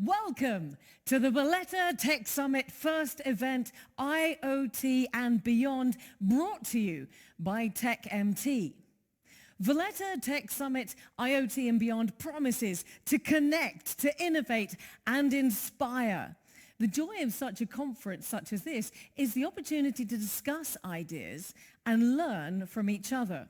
Welcome to the Valletta Tech Summit first event, IoT and Beyond, brought to you by TechMT. Valletta Tech Summit IoT and Beyond promises to connect, to innovate and inspire. The joy of such a conference such as this is the opportunity to discuss ideas and learn from each other.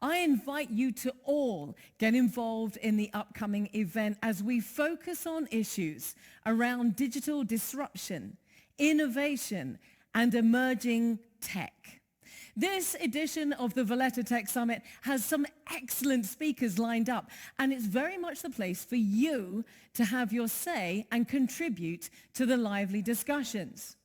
I invite you to all get involved in the upcoming event as we focus on issues around digital disruption, innovation, and emerging tech. This edition of the Valletta Tech Summit has some excellent speakers lined up, and it's very much the place for you to have your say and contribute to the lively discussions.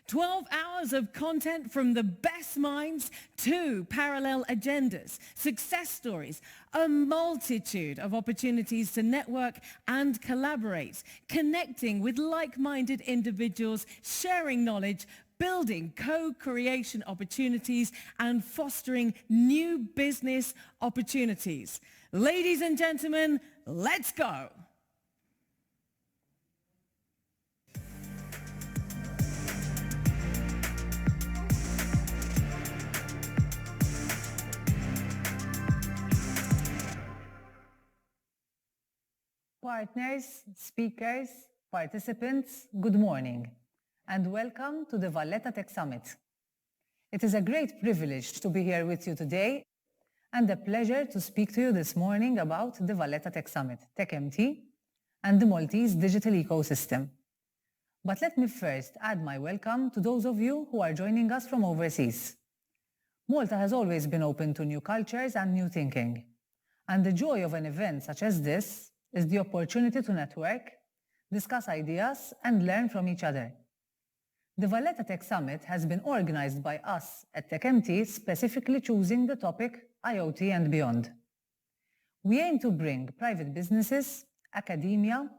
12 hours of content from the best minds, 2 parallel agendas, success stories, a multitude of opportunities to network and collaborate, connecting with like-minded individuals, sharing knowledge, building co-creation opportunities, and fostering new business opportunities. Ladies and gentlemen, let's go. Partners, speakers, participants, good morning, and welcome to the Valletta Tech Summit. It is a great privilege to be here with you today, and a pleasure to speak to you this morning about the Valletta Tech Summit, TechMT, and the Maltese digital ecosystem. But let me first add my welcome to those of you who are joining us from overseas. Malta has always been open to new cultures and new thinking, and the joy of an event such as this is the opportunity to network, discuss ideas, and learn from each other. The Valletta Tech Summit has been organized by us at TechMT, specifically choosing the topic IoT and Beyond. We aim to bring private businesses, academia,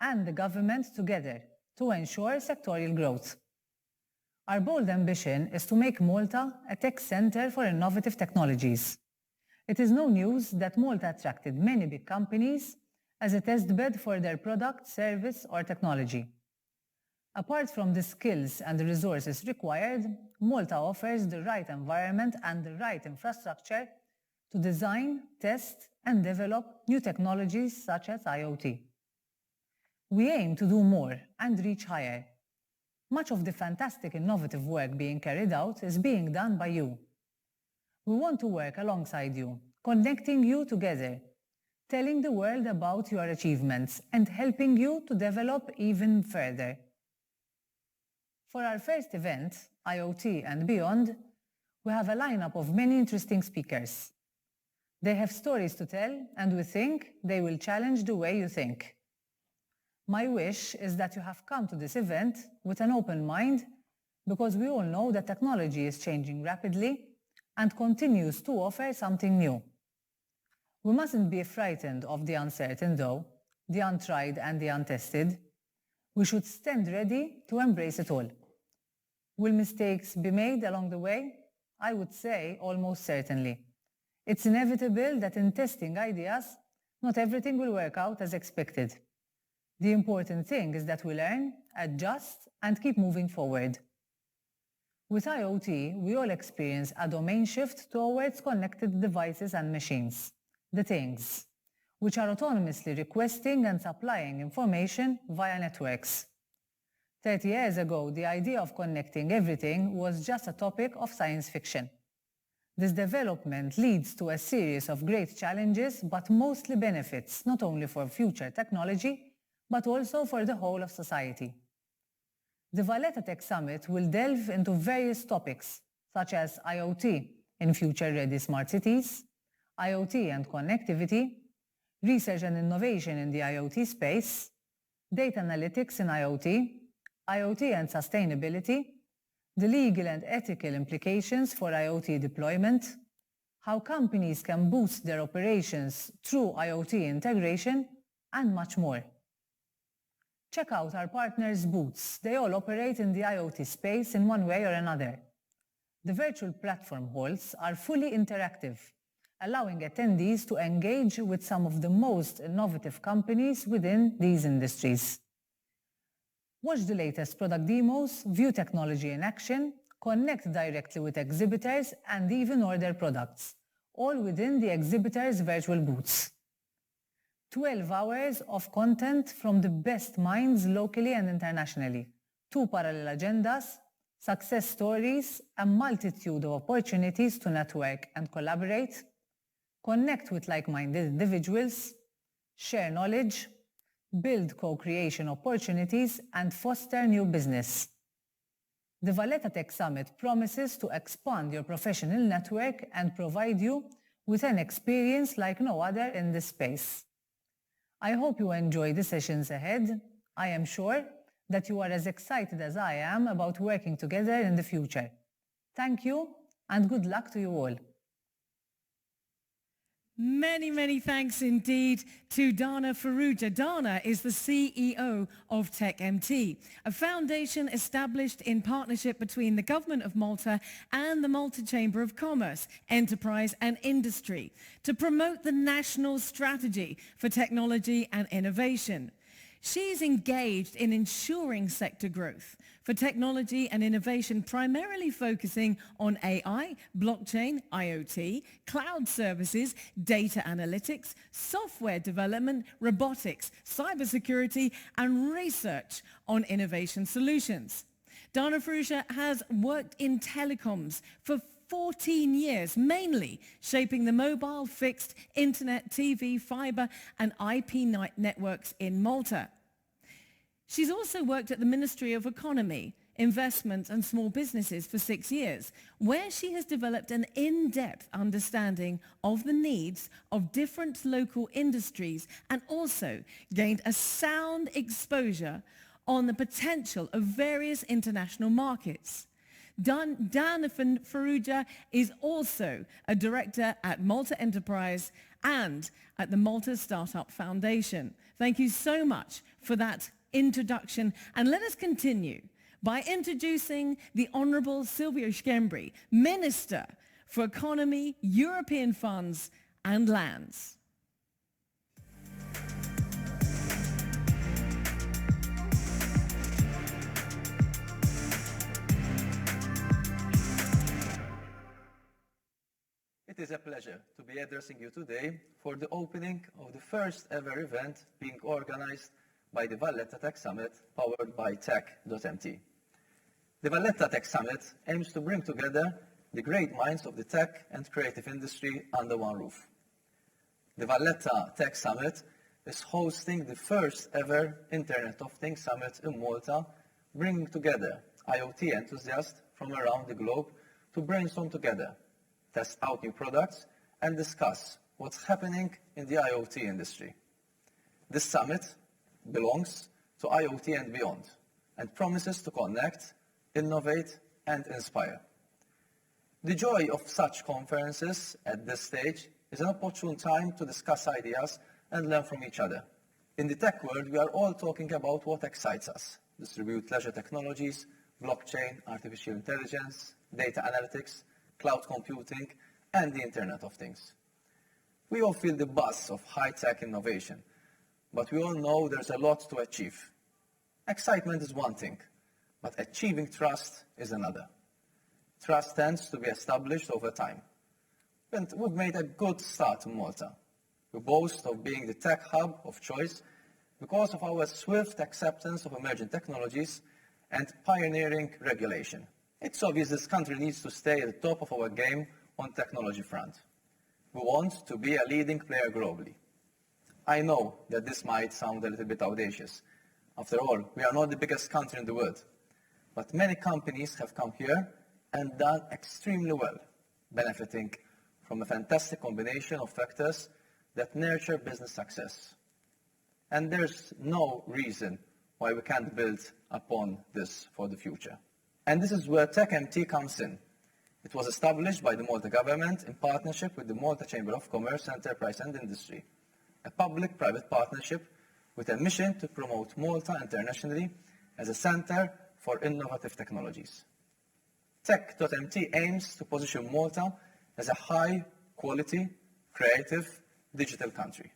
and the government together to ensure sectorial growth. Our bold ambition is to make Malta a tech center for innovative technologies. It is no news that Malta attracted many big companies as a testbed for their product, service, or technology. Apart from the skills and the resources required, Malta offers the right environment and the right infrastructure to design, test, and develop new technologies such as IoT. We aim to do more and reach higher. Much of the fantastic innovative work being carried out is being done by you. We want to work alongside you, connecting you together, telling the world about your achievements and helping you to develop even further. For our first event, IoT and Beyond, we have a lineup of many interesting speakers. They have stories to tell, and we think they will challenge the way you think. My wish is that you have come to this event with an open mind, because we all know that technology is changing rapidly and continues to offer something new. We mustn't be frightened of the uncertain though, the untried and the untested. We should stand ready to embrace it all. Will mistakes be made along the way? I would say almost certainly. It's inevitable that in testing ideas, not everything will work out as expected. The important thing is that we learn, adjust, and keep moving forward. With IoT, we all experience a domain shift towards connected devices and machines. The things, which are autonomously requesting and supplying information via networks. 30 years ago, the idea of connecting everything was just a topic of science fiction. This development leads to a series of great challenges, but mostly benefits, not only for future technology, but also for the whole of society. The Valletta Tech Summit will delve into various topics, such as IoT in future-ready smart cities, IoT and connectivity, research and innovation in the IoT space, data analytics in IoT, IoT and sustainability, the legal and ethical implications for IoT deployment, how companies can boost their operations through IoT integration, and much more. Check out our partners' booths. They all operate in the IoT space in one way or another. The virtual platform halls are fully interactive, allowing attendees to engage with some of the most innovative companies within these industries. Watch the latest product demos, view technology in action, connect directly with exhibitors, and even order products, all within the exhibitors' virtual booths. 12 hours of content from the best minds locally and internationally, 2 parallel agendas, success stories, a multitude of opportunities to network and collaborate, connect with like-minded individuals, share knowledge, build co-creation opportunities, and foster new business. The Valletta Tech Summit promises to expand your professional network and provide you with an experience like no other in this space. I hope you enjoy the sessions ahead. I am sure that you are as excited as I am about working together in the future. Thank you and good luck to you all. Many, many thanks indeed to Dana Farrugia. Dana is the CEO of TechMT, a foundation established in partnership between the Government of Malta and the Malta Chamber of Commerce, Enterprise and Industry to promote the national strategy for technology and innovation. She's engaged in ensuring sector growth for technology and innovation, primarily focusing on AI, blockchain, IoT, cloud services, data analytics, software development, robotics, cybersecurity, and research on innovation solutions. Dana Farrugia has worked in telecoms for 14 years, mainly shaping the mobile, fixed, internet, TV, fiber, and IP networks in Malta. She's also worked at the Ministry of Economy, Investment and Small Businesses for 6 years, where she has developed an in-depth understanding of the needs of different local industries and also gained a sound exposure on the potential of various international markets. Dana Farrugia is also a director at Malta Enterprise and at the Malta Startup Foundation. Thank you so much for that introduction, and let us continue by introducing the Honourable Silvio Schembri, Minister for Economy, European Funds and Lands. It is a pleasure to be addressing you today for the opening of the first ever event being organized by the Valletta Tech Summit, powered by Tech.mt. The Valletta Tech Summit aims to bring together the great minds of the tech and creative industry under one roof. The Valletta Tech Summit is hosting the first ever Internet of Things Summit in Malta, bringing together IoT enthusiasts from around the globe to brainstorm together, test out new products, and discuss what's happening in the IoT industry. This summit belongs to IoT and beyond, and promises to connect, innovate, and inspire. The joy of such conferences at this stage is an opportune time to discuss ideas and learn from each other. In the tech world, we are all talking about what excites us: distributed ledger technologies, blockchain, artificial intelligence, data analytics, cloud computing, and the Internet of Things. We all feel the buzz of high-tech innovation, but we all know there's a lot to achieve. Excitement is one thing, but achieving trust is another. Trust tends to be established over time. And we've made a good start in Malta. We boast of being the tech hub of choice because of our swift acceptance of emerging technologies and pioneering regulation. It's obvious this country needs to stay at the top of our game on technology front. We want to be a leading player globally. I know that this might sound a little bit audacious. After all, we are not the biggest country in the world. But many companies have come here and done extremely well, benefiting from a fantastic combination of factors that nurture business success. And there's no reason why we can't build upon this for the future. And this is where TechMT comes in. It was established by the Malta government in partnership with the Malta Chamber of Commerce, Enterprise and Industry, a public-private partnership with a mission to promote Malta internationally as a center for innovative technologies. Tech.mt aims to position Malta as a high-quality, creative, digital country.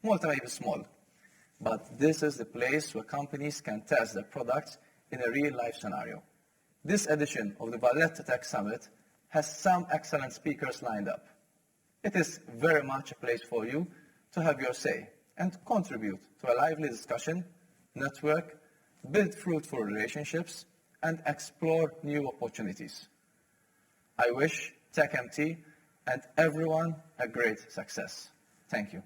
Malta may be small, but this is the place where companies can test their products in a real-life scenario. This edition of the Valletta Tech Summit has some excellent speakers lined up. It is very much a place for you to have your say and contribute to a lively discussion, network, build fruitful relationships, and explore new opportunities. I wish TechMT and everyone a great success. Thank you.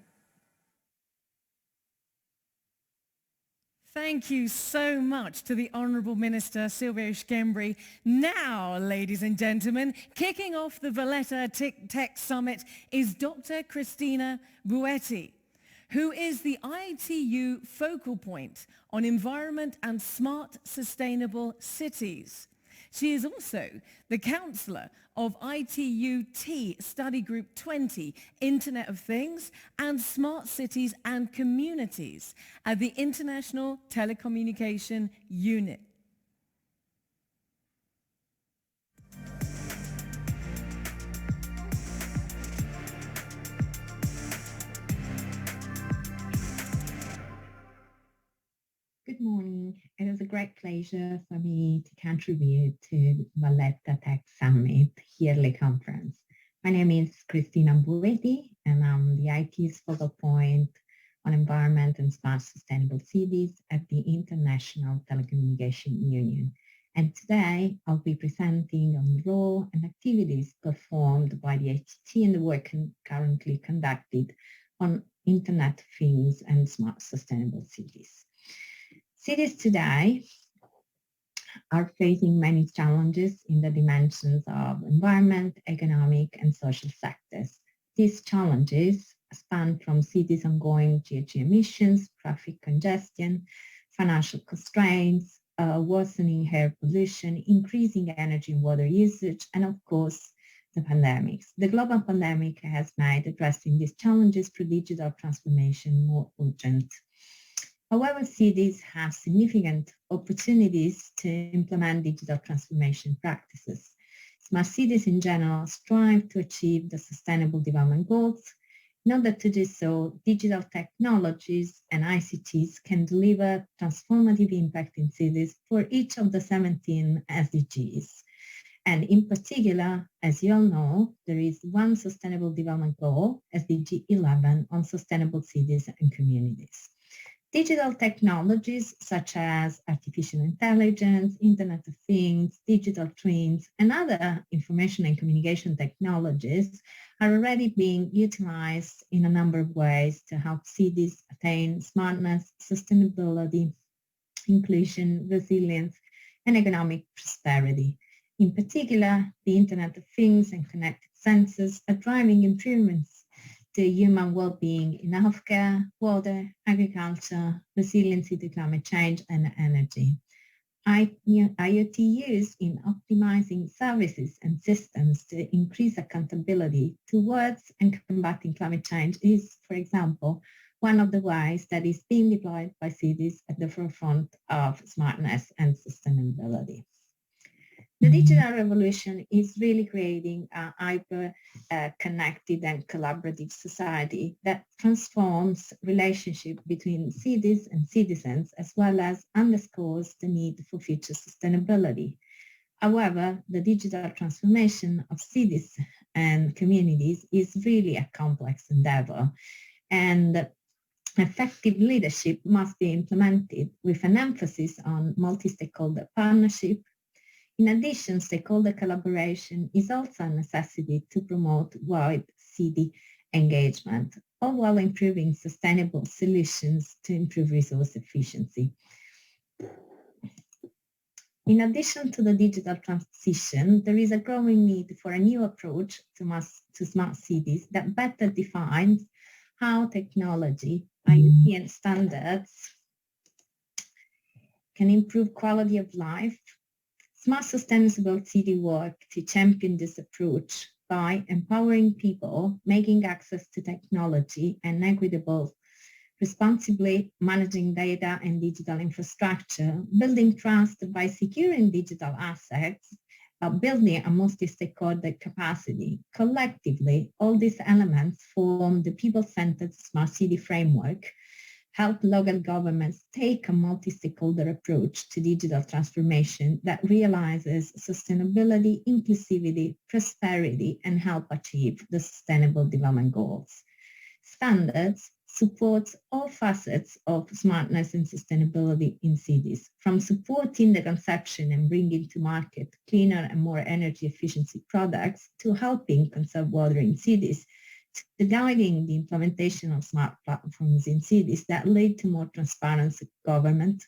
Thank you so much to the Honourable Minister Silvio Schembri. Now, ladies and gentlemen, kicking off the Valletta Tech Summit is Dr. Cristina Buetti, who is the ITU focal point on environment and smart sustainable cities. She is also the counsellor of ITU-T Study Group 20, Internet of Things and Smart Cities and Communities at the International Telecommunication Unit. Good morning. It is a great pleasure for me to contribute to the Valletta Tech Summit yearly conference. My name is Cristina Buetti, and I'm the IT's focal point on environment and smart sustainable cities at the International Telecommunication Union. And today I'll be presenting on the role and activities performed by the ITT and the work currently conducted on Internet of Things and smart sustainable cities. Cities today are facing many challenges in the dimensions of environment, economic, and social sectors. These challenges span from cities' ongoing GHG emissions, traffic congestion, financial constraints, worsening air pollution, increasing energy and water usage, and of course, the pandemics. The global pandemic has made addressing these challenges through digital transformation more urgent. However, cities have significant opportunities to implement digital transformation practices. Smart cities in general strive to achieve the Sustainable Development Goals. In order to do so, digital technologies and ICTs can deliver transformative impact in cities for each of the 17 SDGs. And in particular, as you all know, there is one Sustainable Development Goal, SDG 11, on sustainable cities and communities. Digital technologies such as artificial intelligence, Internet of Things, digital twins, and other information and communication technologies are already being utilized in a number of ways to help cities attain smartness, sustainability, inclusion, resilience, and economic prosperity. In particular, the Internet of Things and connected sensors are driving improvements to human well-being in healthcare, water, agriculture, resiliency to climate change, and energy. IoT use in optimizing services and systems to increase accountability towards and combating climate change is, for example, one of the ways that is being deployed by cities at the forefront of smartness and sustainability. The digital revolution is really creating a hyper-connected and collaborative society that transforms relationship between cities and citizens, as well as underscores the need for future sustainability. However, the digital transformation of cities and communities is really a complex endeavor, and effective leadership must be implemented with an emphasis on multi-stakeholder partnership. In addition, stakeholder collaboration is also a necessity to promote wide city engagement, all while improving sustainable solutions to improve resource efficiency. In addition to the digital transition, there is a growing need for a new approach to smart cities that better defines how technology, IoT, and standards can improve quality of life. Smart Sustainable City work to champion this approach by empowering people, making access to technology and equitable, responsibly managing data and digital infrastructure, building trust by securing digital assets, building a multi-stakeholder capacity. Collectively, all these elements form the people-centered smart city framework help local governments take a multi-stakeholder approach to digital transformation that realizes sustainability, inclusivity, prosperity, and help achieve the Sustainable Development Goals. Standards supports all facets of smartness and sustainability in cities, from supporting the conception and bringing to market cleaner and more energy efficiency products to helping conserve water in cities, to guiding the implementation of smart platforms in cities that lead to more transparent government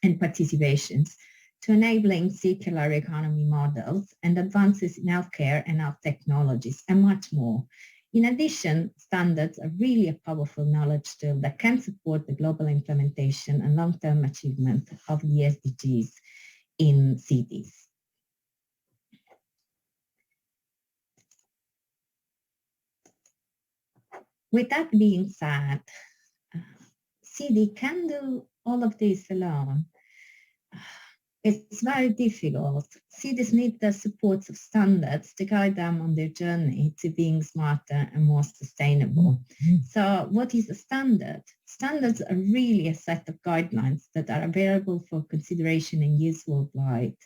and participations, to enabling circular economy models and advances in healthcare and health technologies, and much more. In addition, standards are really a powerful knowledge tool that can support the global implementation and long-term achievement of the SDGs in cities. With that being said, city can do all of this alone. It's very difficult. Cities need the support of standards to guide them on their journey to being smarter and more sustainable. So what is a standard? Standards are really a set of guidelines that are available for consideration and use worldwide.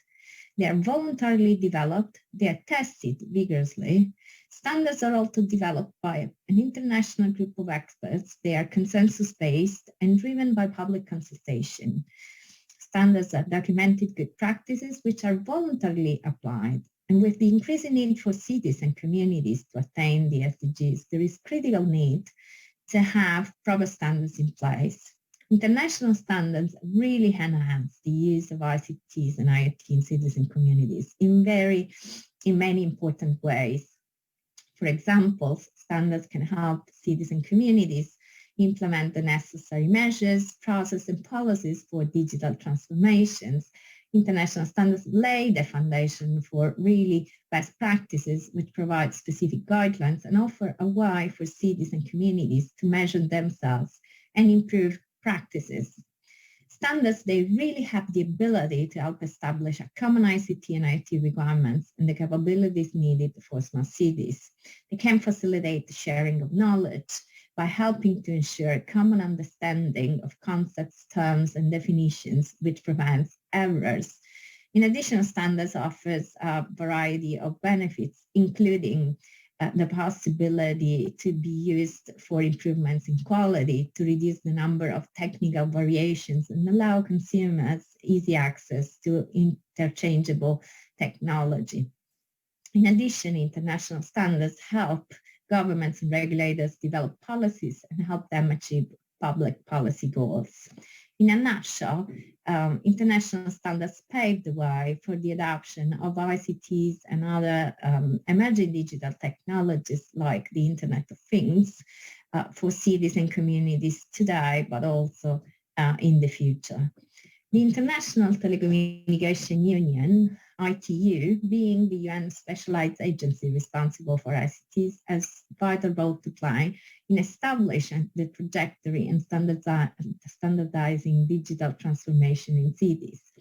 They are voluntarily developed, they are tested vigorously. Standards are also developed by an international group of experts. They are consensus-based and driven by public consultation. Standards are documented good practices which are voluntarily applied. And with the increasing need for cities and communities to attain the SDGs, there is critical need to have proper standards in place. International standards really enhance the use of ICTs and IoT in cities and communities in many important ways. For example, standards can help cities and communities implement the necessary measures, processes, and policies for digital transformations. International standards lay the foundation for really best practices, which provide specific guidelines and offer a way for cities and communities to measure themselves and improve practices. Standards, they really have the ability to help establish a common ICT and IT requirements and the capabilities needed for smart cities. They can facilitate the sharing of knowledge by helping to ensure common understanding of concepts, terms, and definitions, which prevents errors. In addition, standards offers a variety of benefits, including the possibility to be used for improvements in quality, to reduce the number of technical variations and allow consumers easy access to interchangeable technology. In addition, international standards help governments and regulators develop policies and help them achieve public policy goals. In a nutshell, international standards pave the way for the adoption of ICTs and other emerging digital technologies like the Internet of Things for cities and communities today, but also in the future. The International Telecommunication Union, ITU, being the UN specialized agency responsible for ICTs, has a vital role to play in establishing the trajectory and standardizing digital transformation in cities.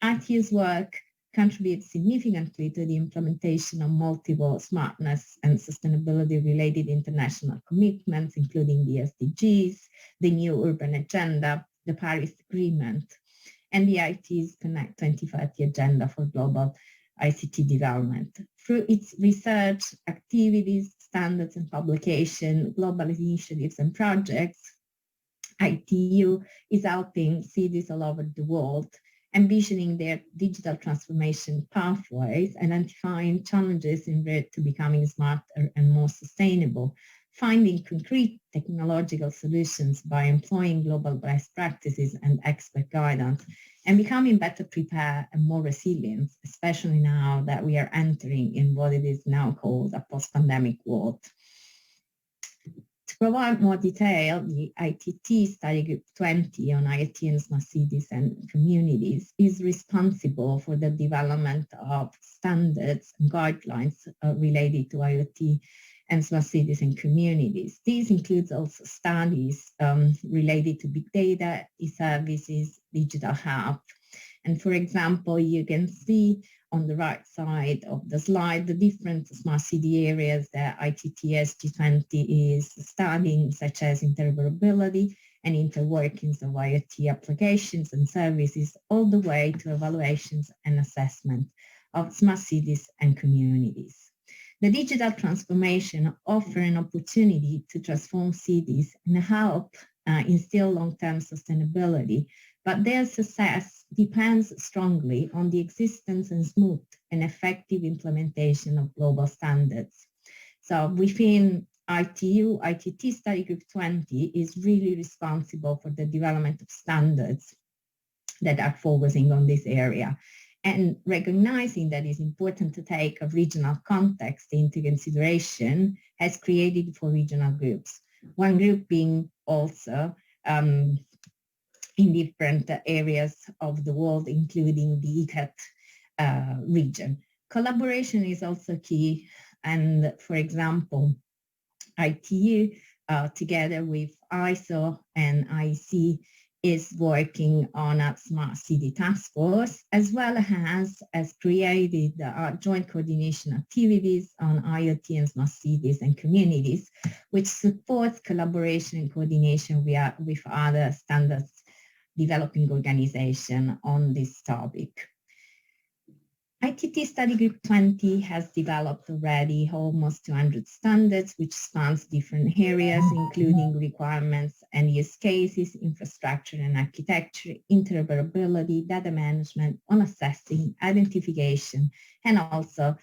ITU's work contributes significantly to the implementation of multiple smartness and sustainability-related international commitments, including the SDGs, the New Urban Agenda, the Paris Agreement, and the IT's Connect 2030 agenda for global ICT development. Through its research, activities, standards and publication, global initiatives and projects, ITU is helping cities all over the world envisioning their digital transformation pathways, identifying challenges in route to becoming smarter and more sustainable, finding concrete technological solutions by employing global best practices and expert guidance, and becoming better prepared and more resilient, especially now that we are entering in what it is now called a post-pandemic world. To provide more detail, the ITT Study Group 20 on IoT and smart cities and communities is responsible for the development of standards and guidelines related to IoT and smart cities and communities. These include also studies related to big data, e-services, digital health. And for example, you can see on the right side of the slide the different smart city areas that ITTS G20 is studying, such as interoperability, and interworkings of IoT applications and services, all the way to evaluations and assessment of smart cities and communities. The digital transformation offers an opportunity to transform cities and help instill long-term sustainability, but their success depends strongly on the existence and smooth and effective implementation of global standards. So within ITU, ITT Study Group 20 is really responsible for the development of standards that are focusing on this area, and recognizing that it's important to take a regional context into consideration has created 4 regional groups. One group being also in different areas of the world, including the ICAT region. Collaboration is also key, and for example, ITU together with ISO and IEC is working on a smart city task force, as well as created joint coordination activities on IoT and smart cities and communities, which supports collaboration and coordination with other standards developing organizations on this topic. ITT Study Group 20 has developed already almost 200 standards, which spans different areas, including requirements and use cases, infrastructure and architecture, interoperability, data management, on assessing, identification, and also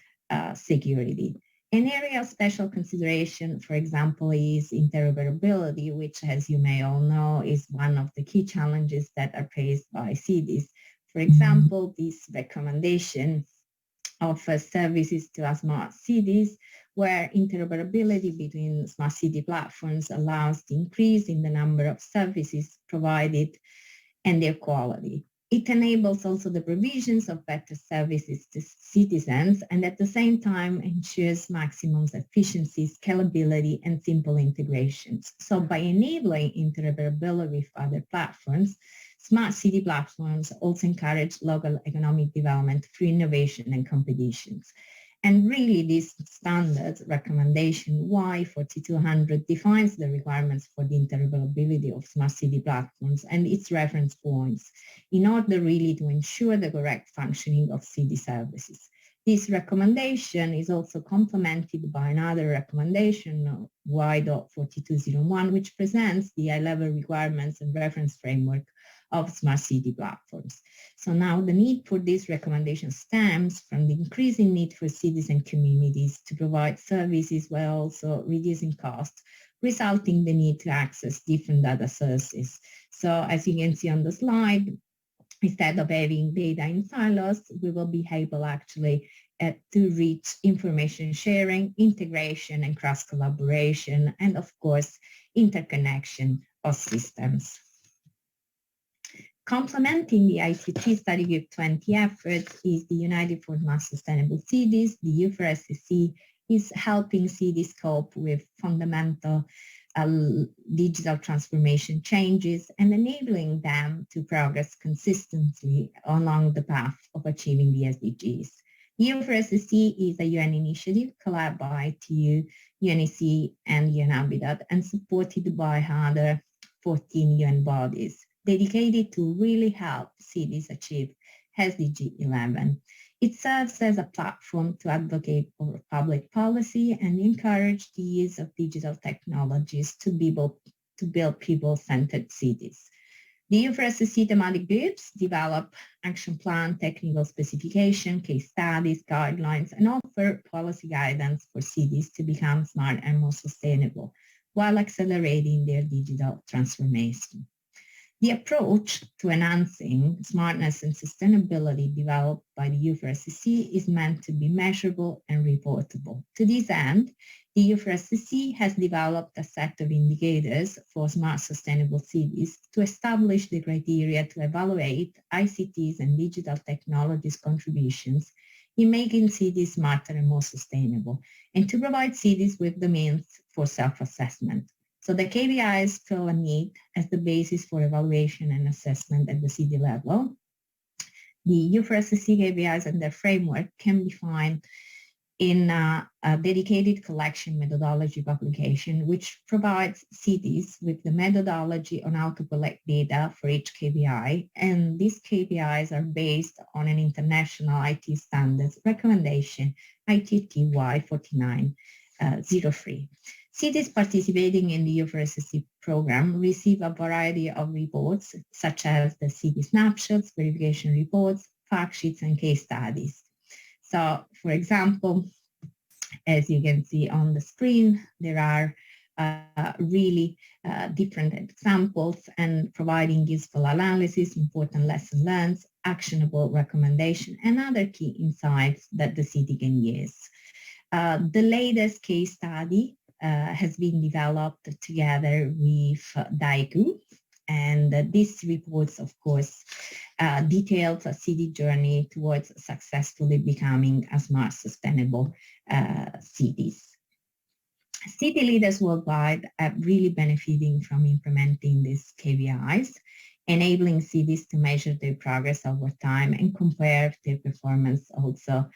security. An area of special consideration, for example, is interoperability, which, as you may all know, is one of the key challenges that are faced by cities. For example, this recommendation offers services to smart cities where interoperability between smart city platforms allows the increase in the number of services provided and their quality. It enables also the provisions of better services to citizens, and at the same time ensures maximum efficiency, scalability, and simple integrations. So by enabling interoperability with other platforms, smart city platforms also encourage local economic development through innovation and competitions. And really, this standard recommendation Y4200 defines the requirements for the interoperability of smart city platforms and its reference points in order really to ensure the correct functioning of city services. This recommendation is also complemented by another recommendation, Y.4201, which presents the high-level requirements and reference framework of smart city platforms. So now the need for this recommendation stems from the increasing need for cities and communities to provide services while also reducing costs, resulting in the need to access different data sources. So as you can see on the slide, instead of having data in silos, we will be able actually to reach information sharing, integration, and cross-collaboration, and of course, interconnection of systems. Complementing the ICT Study Group 20 efforts is the United for Smart Sustainable Cities. The U4SSC is helping cities cope with fundamental digital transformation changes and enabling them to progress consistently along the path of achieving the SDGs. The U4SSC is a UN initiative collaborated by ITU, UNEC, and UN Habitat, and supported by other 14 UN bodies, dedicated to really help cities achieve SDG 11. It serves as a platform to advocate for public policy and encourage the use of digital technologies to build people-centered cities. The U4SSC thematic groups develop action plan, technical specification, case studies, guidelines, and offer policy guidance for cities to become smart and more sustainable while accelerating their digital transformation. The approach to enhancing smartness and sustainability developed by the U4SSC is meant to be measurable and reportable. To this end, the U4SSC has developed a set of indicators for smart sustainable cities to establish the criteria to evaluate ICT's and digital technologies contributions in making cities smarter and more sustainable, and to provide cities with the means for self-assessment. So the KPIs fill a need as the basis for evaluation and assessment at the city level. The U4SSC KPIs and their framework can be found in a dedicated collection methodology publication, which provides cities with the methodology on how to collect data for each KPI. And these KPIs are based on an international IT standards recommendation, ITTY 4903. Cities participating in the U4SSC program receive a variety of reports, such as the city snapshots, verification reports, fact sheets, and case studies. So, for example, as you can see on the screen, there are really different examples and providing useful analysis, important lesson learned, actionable recommendation, and other key insights that the city can use. The latest case study has been developed together with Daegu, and this reports, of course, details a city journey towards successfully becoming a smart, sustainable cities. City leaders worldwide are really benefiting from implementing these KPIs, enabling cities to measure their progress over time and compare their performance also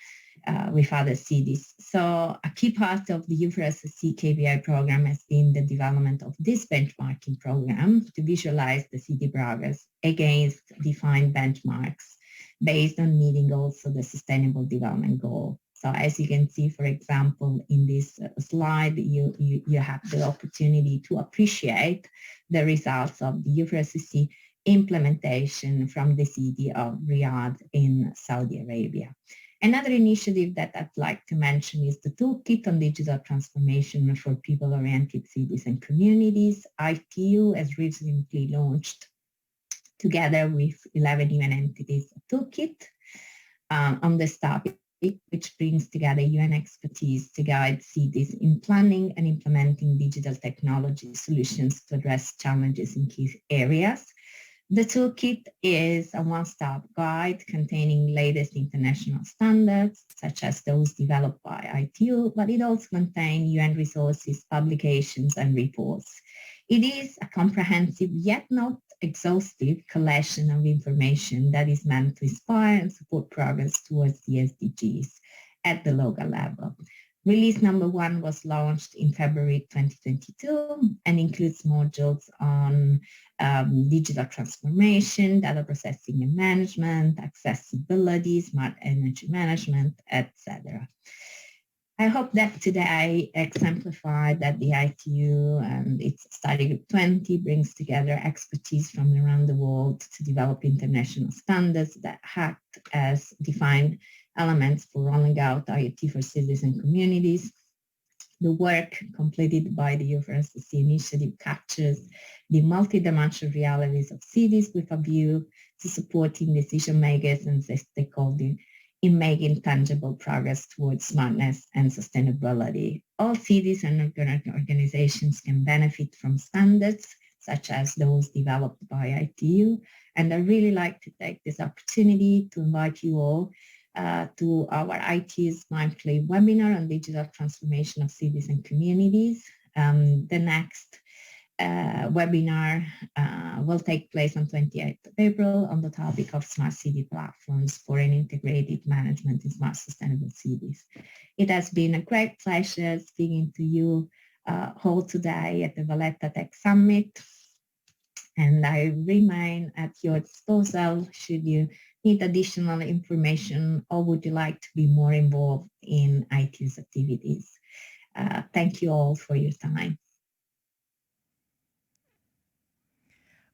with other cities. So a key part of the U4SSC KPI program has been the development of this benchmarking program to visualize the city progress against defined benchmarks based on meeting also the Sustainable Development Goal. So as you can see, for example, in this slide, you have the opportunity to appreciate the results of the U4SSC implementation from the city of Riyadh in Saudi Arabia. Another initiative that I'd like to mention is the Toolkit on Digital Transformation for People-Oriented Cities and Communities. ITU has recently launched, together with 11 UN entities, a toolkit on this topic, which brings together UN expertise to guide cities in planning and implementing digital technology solutions to address challenges in key areas. The toolkit is a one-stop guide containing latest international standards, such as those developed by ITU, but it also contains UN resources, publications, and reports. It is a comprehensive yet not exhaustive collection of information that is meant to inspire and support progress towards the SDGs at the local level. Release number 1 was launched in February 2022 and includes modules on digital transformation, data processing and management, accessibility, smart energy management, etc. I hope that today exemplified that the ITU and its study group 20 brings together expertise from around the world to develop international standards that act as defined elements for rolling out IoT for cities and communities. The work completed by the U4SSC initiative captures the multidimensional realities of cities with a view to supporting decision makers and stakeholders in making tangible progress towards smartness and sustainability. All cities and organizations can benefit from standards such as those developed by ITU. And I really like to take this opportunity to invite you all to our ITU's monthly webinar on digital transformation of cities and communities. The next webinar will take place on 28th of April on the topic of smart city platforms for an integrated management in smart sustainable cities. It has been a great pleasure speaking to you all today at the Valletta Tech Summit, and I remain at your disposal should you need additional information or would you like to be more involved in ITU's activities. Thank you all for your time.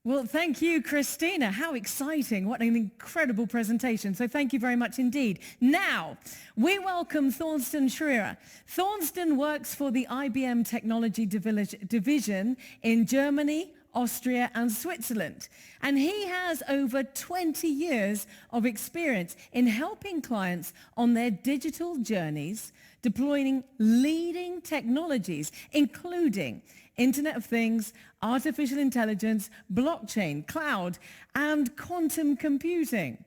Well, thank you, Christina. How exciting. What an incredible presentation. So thank you very much indeed. Now, we welcome Thorsten Schreier. Thorsten works for the IBM Technology Division in Germany, Austria, and Switzerland. And he has over 20 years of experience in helping clients on their digital journeys, deploying leading technologies, including Internet of Things, artificial intelligence, blockchain, cloud, and quantum computing.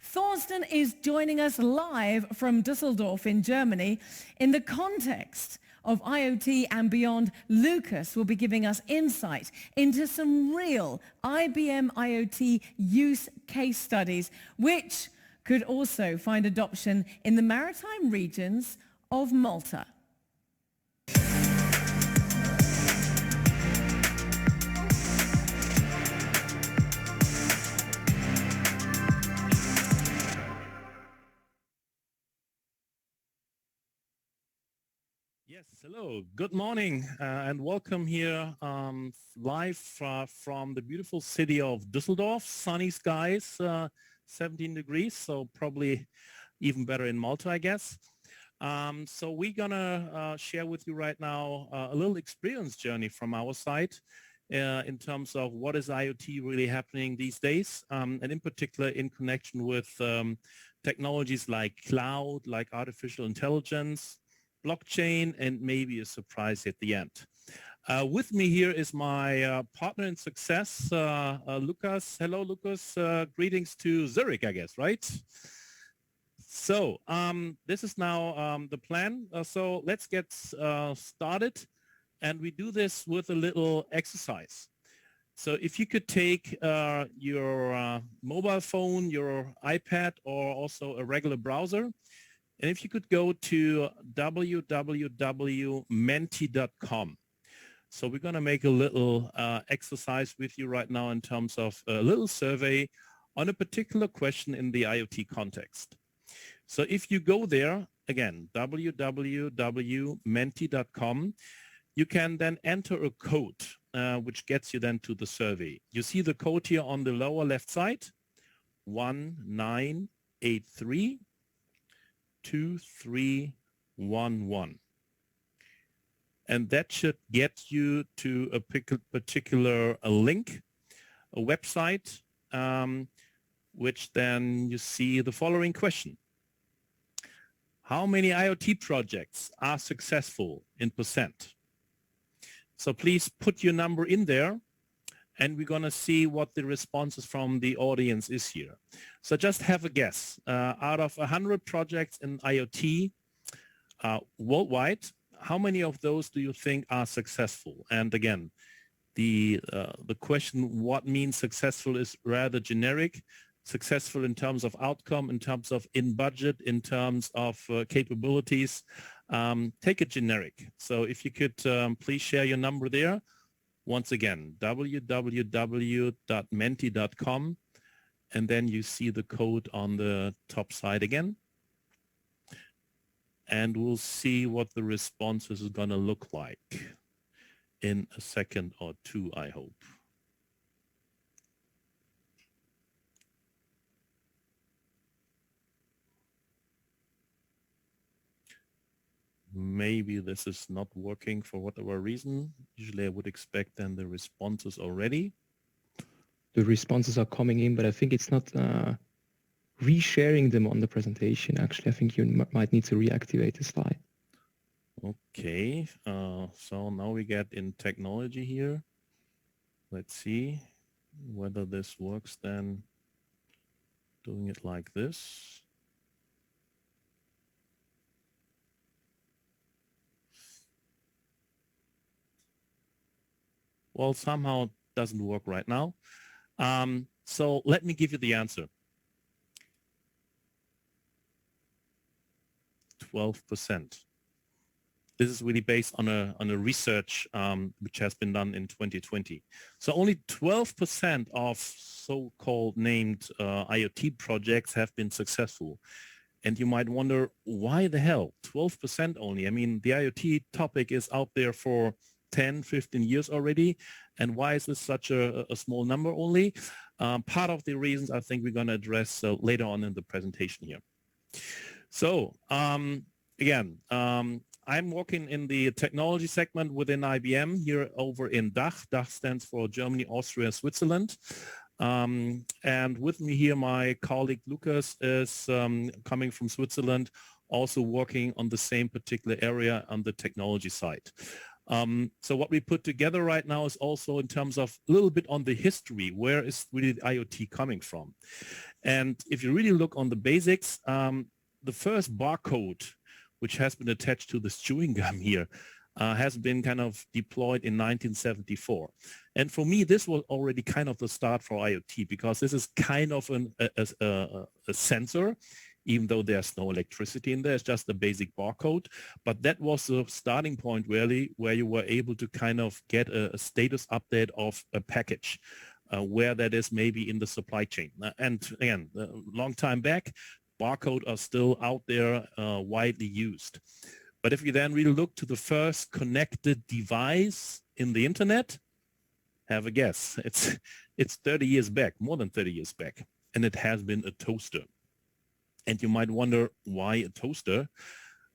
Thorsten is joining us live from Düsseldorf in Germany. In the context of IoT and beyond, Lucas will be giving us insight into some real IBM IoT use case studies, which could also find adoption in the maritime regions of Malta. Yes, hello, good morning and welcome here live from the beautiful city of Düsseldorf. Sunny skies, 17 degrees, so probably even better in Malta, I guess. So we're gonna share with you right now a little experience journey from our side in terms of what is IoT really happening these days, and in particular in connection with technologies like cloud, like artificial intelligence, blockchain, and maybe a surprise at the end. With me here is my partner in success, Lucas. Hello, Lucas. Greetings to Zurich, I guess, right? So this is now the plan. So let's get started. And we do this with a little exercise. So if you could take your mobile phone, your iPad, or also a regular browser, and if you could go to www.menti.com. So we're going to make a little exercise with you right now in terms of a little survey on a particular question in the IoT context. So if you go there, again, www.menti.com, you can then enter a code, which gets you then to the survey. You see the code here on the lower left side, 19832311. And that should get you to a particular link, a website, which then you see the following question. How many IoT projects are successful in percent? So please put your number in there, and we're going to see what the responses from the audience is here. So just have a guess. Out of 100 projects in IoT worldwide, how many of those do you think are successful? And again, the question, what means successful, is rather generic. Successful in terms of outcome, in terms of in budget, in terms of capabilities. Take it generic. So if you could please share your number there. Once again, www.menti.com, and then you see the code on the top side again. And we'll see what the responses is going to look like in a second or two, I hope. Maybe this is not working for whatever reason. Usually I would expect then the responses already. The responses are coming in, but I think it's not resharing them on the presentation. Actually, I think you might need to reactivate the slide. Okay, so now we get in technology here. Let's see whether this works then, doing it like this. Well, somehow it doesn't work right now. So let me give you the answer. 12%. This is really based on a research which has been done in 2020. So only 12% of so-called named IoT projects have been successful. And you might wonder, why the hell? 12% only. I mean, the IoT topic is out there for 10, 15 years already. And why is this such a small number only? Part of the reasons I think we're going to address later on in the presentation here. So again, I'm working in the technology segment within IBM here over in DACH. DACH stands for Germany, Austria, Switzerland. And with me here, my colleague Lucas is coming from Switzerland, also working on the same particular area on the technology side. So what we put together right now is also in terms of a little bit on the history, where is really the IoT coming from? And if you really look on the basics, the first barcode, which has been attached to this chewing gum here, has been kind of deployed in 1974. And for me, this was already kind of the start for IoT, because this is kind of a sensor. even though there's no electricity in there. It's just a basic barcode. But that was the starting point really, where you were able to kind of get a status update of a package, where that is maybe in the supply chain. And again, a long time back, barcode are still out there, widely used. But if you then really look to the first connected device in the internet, have a guess. It's 30 years back, more than 30 years back, and it has been a toaster. And you might wonder, why a toaster?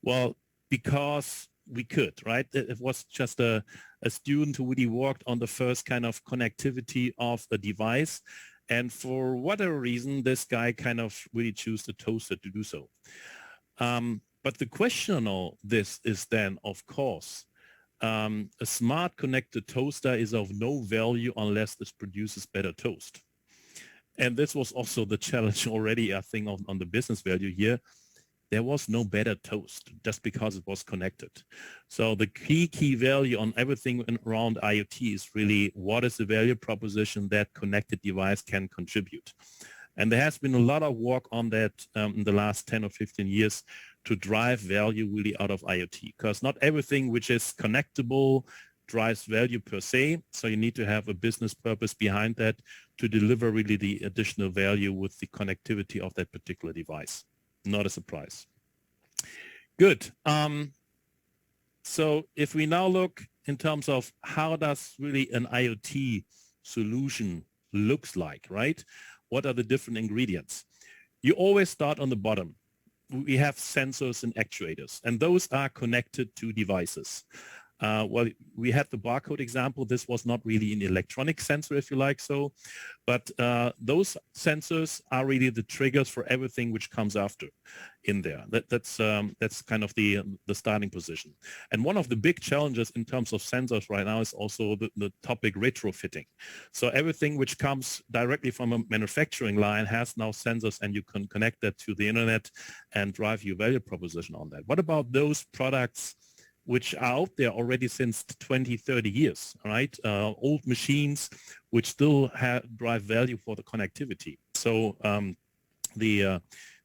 Well, because we could, right? It was just a student who really worked on the first kind of connectivity of a device. And for whatever reason, this guy kind of really chose the toaster to do so. But the question on all this is then, of course, a smart connected toaster is of no value unless this produces better toast. And this was also the challenge already, I think, on the business value here. There was no better toast just because it was connected. So the key value on everything around IoT is really, what is the value proposition that connected device can contribute? And there has been a lot of work on that in the last 10 or 15 years to drive value really out of IoT, because not everything which is connectable drives value per se. So you need to have a business purpose behind that to deliver really the additional value with the connectivity of that particular device. Not a surprise. Good. So if we now look in terms of how does really an IoT solution looks like, right? What are the different ingredients? You always start on the bottom. We have sensors and actuators, and those are connected to devices. Well, we had the barcode example. This was not really an electronic sensor, if you like so, but those sensors are really the triggers for everything which comes after in there. That's kind of the starting position. And one of the big challenges in terms of sensors right now is also the topic retrofitting. So everything which comes directly from a manufacturing line has now sensors, and you can connect that to the internet and drive your value proposition on that. What about those products which are out there already since 20, 30 years, right? Old machines which still drive value for the connectivity. So the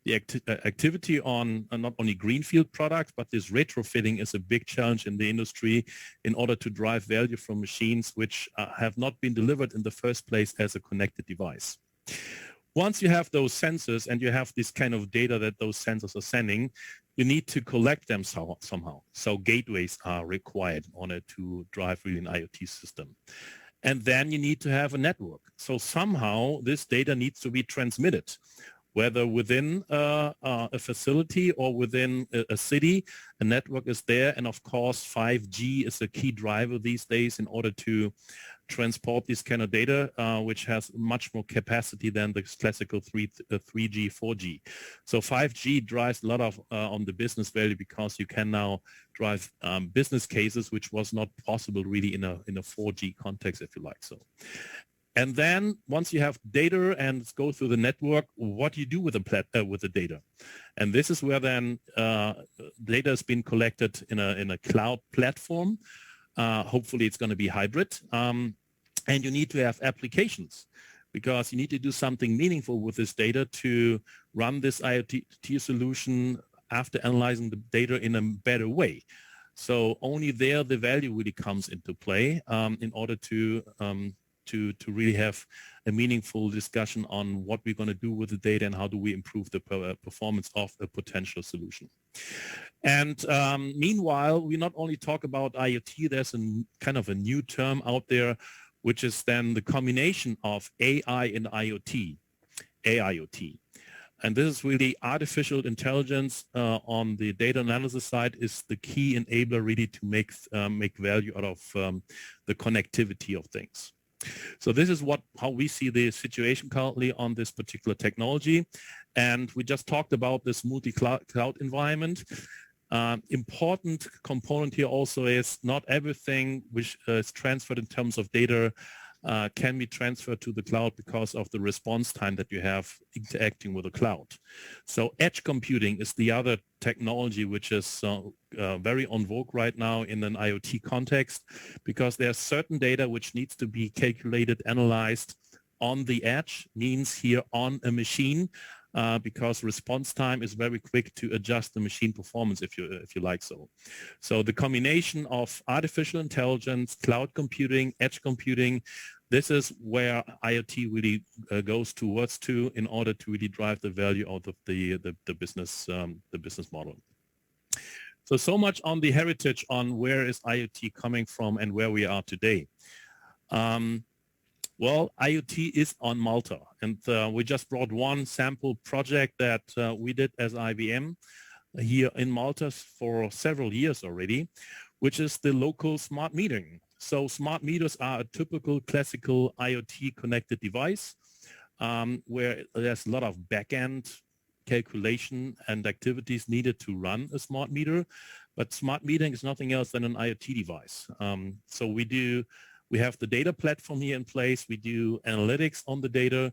activity on not only greenfield products, but this retrofitting is a big challenge in the industry in order to drive value from machines which have not been delivered in the first place as a connected device. Once you have those sensors and you have this kind of data that those sensors are sending, you need to collect them somehow. So gateways are required in order to drive really an IoT system. And then you need to have a network. So somehow this data needs to be transmitted, whether within a facility or within a city. A network is there. And of course, 5G is a key driver these days in order to transport this kind of data, which has much more capacity than the classical 3G, 4G. So 5G drives a lot of on the business value, because you can now drive business cases which was not possible really in a 4G context, if you like so. And then once you have data and go through the network, what do you do with the data? And this is where then data has been collected in a cloud platform. Hopefully it's going to be hybrid. And you need to have applications, because you need to do something meaningful with this data to run this IoT solution after analyzing the data in a better way. So only there the value really comes into play in order to really have a meaningful discussion on what we're going to do with the data and how do we improve the performance of a potential solution. And meanwhile, we not only talk about IoT, there's a kind of a new term out there, which is then the combination of AI and IoT, AIoT. And this is really artificial intelligence on the data analysis side is the key enabler really to make value out of the connectivity of things. So this is how we see the situation currently on this particular technology. And we just talked about this multi-cloud environment. Important component here also is not everything which is transferred in terms of data can be transferred to the cloud because of the response time that you have interacting with the cloud. So edge computing is the other technology which is very on vogue right now in an IoT context, because there's certain data which needs to be calculated, analyzed on the edge, means here on a machine, because response time is very quick to adjust the machine performance if you like so. So the combination of artificial intelligence, cloud computing, edge computing, this is where IoT really goes towards to in order to really drive the value out of the business model. So much on the heritage on where is IoT coming from and where we are today. Well, IoT is on Malta, and we just brought one sample project that we did as IBM here in Malta for several years already, which is the local smart metering. So smart meters are a typical classical IoT connected device where there's a lot of back-end calculation and activities needed to run a smart meter, but smart metering is nothing else than an IoT device. So we have the data platform here in place. We do analytics on the data.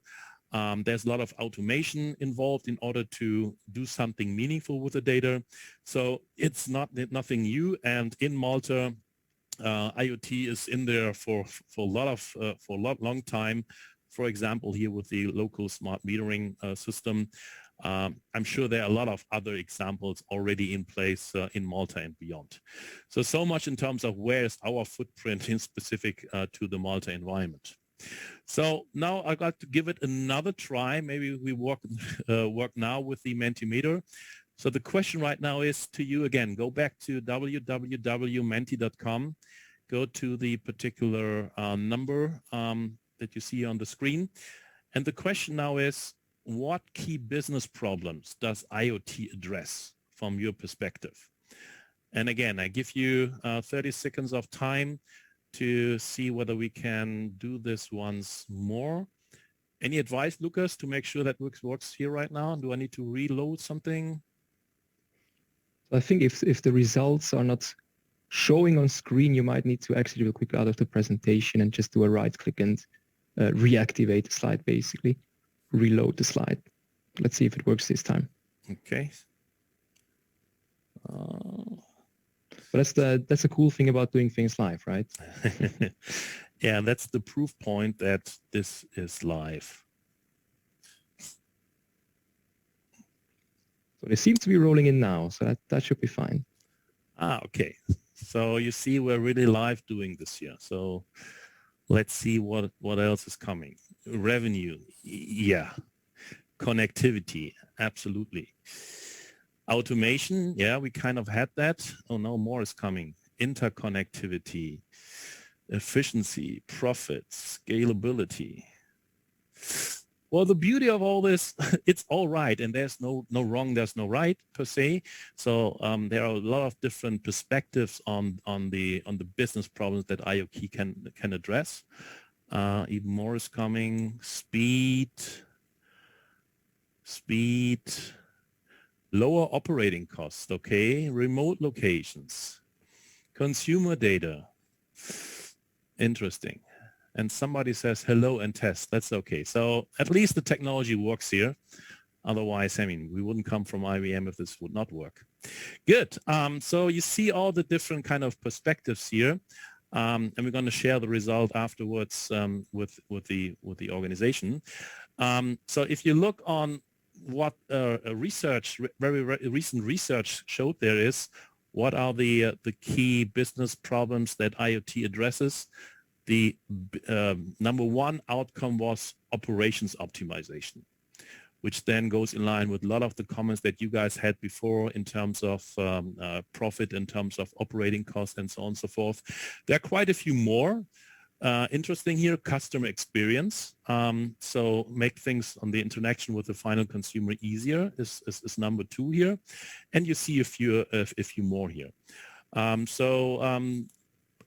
There's a lot of automation involved in order to do something meaningful with the data. So it's nothing new. And in Malta, IoT is in there for a long time. For example, here with the local smart metering system. I'm sure there are a lot of other examples already in place in Malta and beyond. So much in terms of where is our footprint in specific to the Malta environment. So now I got to give it another try. Maybe we work now with the Mentimeter. So the question right now is to you again, go back to www.menti.com, go to the particular number that you see on the screen. And the question now is, what key business problems does IoT address from your perspective? And again, I give you 30 seconds of time to see whether we can do this once more. Any advice, Lucas, to make sure that works here right now? Do I need to reload something? I think if the results are not showing on screen, you might need to actually do a quick out of the presentation and just do a right click and reactivate the slide, basically. Reload the slide. Let's see if it works this time. Okay. But that's a cool thing about doing things live, right? Yeah, that's the proof point that this is live. So they seem to be rolling in now, so that should be fine. Okay. So you see we're really live doing this here. So let's see what else is coming. Revenue, yeah. Connectivity, absolutely. Automation, yeah, we kind of had that. Oh no, more is coming. Interconnectivity, efficiency, profits, scalability. Well, the beauty of all this, it's all right, and there's no wrong, there's no right per se. So there are a lot of different perspectives on the business problems that IoT can address. Even more is coming. Speed, lower operating costs, okay. Remote locations, consumer data. Interesting. And somebody says hello and test. That's okay. So at least the technology works here. Otherwise, I mean, we wouldn't come from IBM if this would not work. Good. So you see all the different kind of perspectives here. And we're going to share the result afterwards with the organization. So if you look on what a research, very recent research showed, there is what are the key business problems that IoT addresses. The number one outcome was operations optimization, which then goes in line with a lot of the comments that you guys had before in terms of profit, in terms of operating costs, and so on and so forth. There are quite a few more. Interesting here, customer experience. So make things on the interaction with the final consumer easier is number two here. And you see a few more here.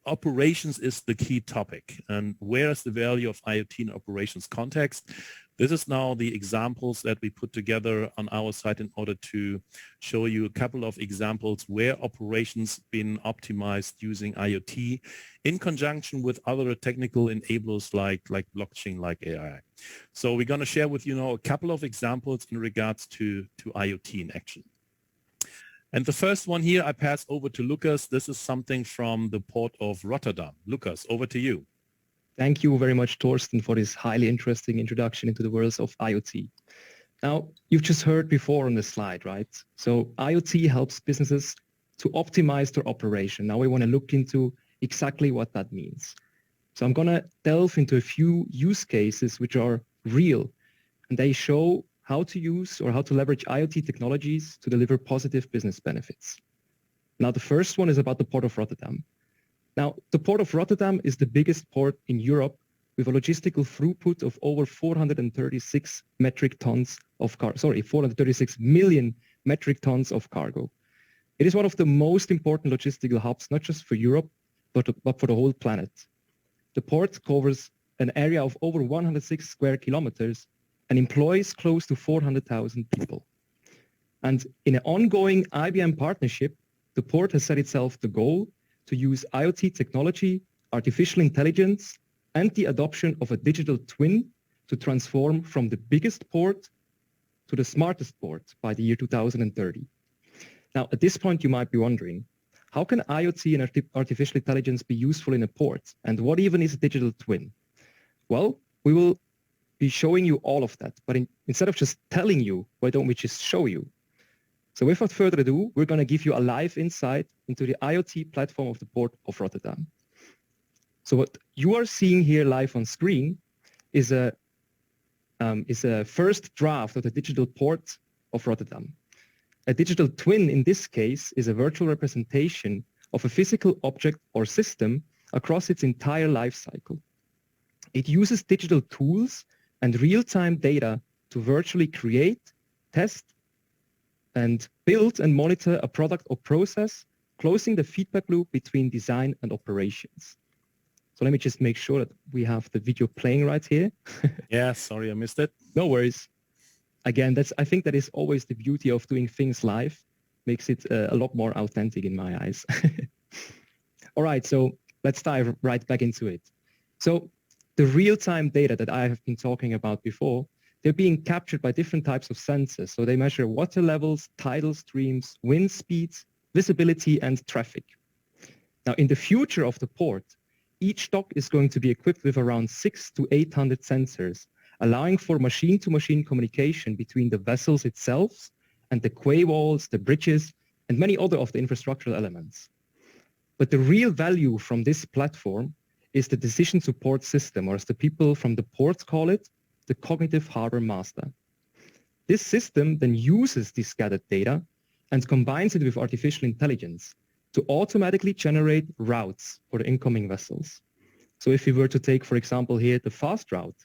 Operations is the key topic, and where is the value of IoT in operations context? This is now the examples that we put together on our site in order to show you a couple of examples where operations been optimized using IoT in conjunction with other technical enablers like blockchain, like AI. So we're going to share with you now a couple of examples in regards to IoT in action. And the first one here, I pass over to Lucas. This is something from the port of Rotterdam. Lucas, over to you. Thank you very much, Torsten, for this highly interesting introduction into the world of IoT. Now, you've just heard before on the slide, right? So IoT helps businesses to optimize their operation. Now we want to look into exactly what that means. So I'm going to delve into a few use cases which are real, and they show how to use or how to leverage IoT technologies to deliver positive business benefits. Now, the first one is about the Port of Rotterdam. Now, the Port of Rotterdam is the biggest port in Europe with a logistical throughput of over 436 million metric tons of cargo. It is one of the most important logistical hubs, not just for Europe, but for the whole planet. The port covers an area of over 106 square kilometers and employs close to 400,000 people. And in an ongoing IBM partnership, the port has set itself the goal to use IoT technology, artificial intelligence, and the adoption of a digital twin to transform from the biggest port to the smartest port by the year 2030. Now, at this point, you might be wondering, how can IoT and artificial intelligence be useful in a port? And what even is a digital twin? Well, we will be showing you all of that. But instead of just telling you, why don't we just show you? So without further ado, we're going to give you a live insight into the IoT platform of the Port of Rotterdam. So what you are seeing here live on screen is a first draft of the digital port of Rotterdam. A digital twin in this case is a virtual representation of a physical object or system across its entire life cycle. It uses digital tools and real-time data to virtually create, test, and build and monitor a product or process, closing the feedback loop between design and operations. So let me just make sure that we have the video playing right here. Yeah, sorry, I missed it. No worries. Again, I think that is always the beauty of doing things live, makes it a lot more authentic in my eyes. All right, so let's dive right back into it. So the real-time data that I have been talking about before, they're being captured by different types of sensors. So they measure water levels, tidal streams, wind speeds, visibility, and traffic. Now, in the future of the port, each dock is going to be equipped with around 600 to 800 sensors, allowing for machine-to-machine communication between the vessels itself and the quay walls, the bridges, and many other of the infrastructural elements. But the real value from this platform is the decision support system, or as the people from the port call it, the cognitive harbor master. This system then uses this gathered data and combines it with artificial intelligence to automatically generate routes for the incoming vessels. So if we were to take, for example, here the fast route,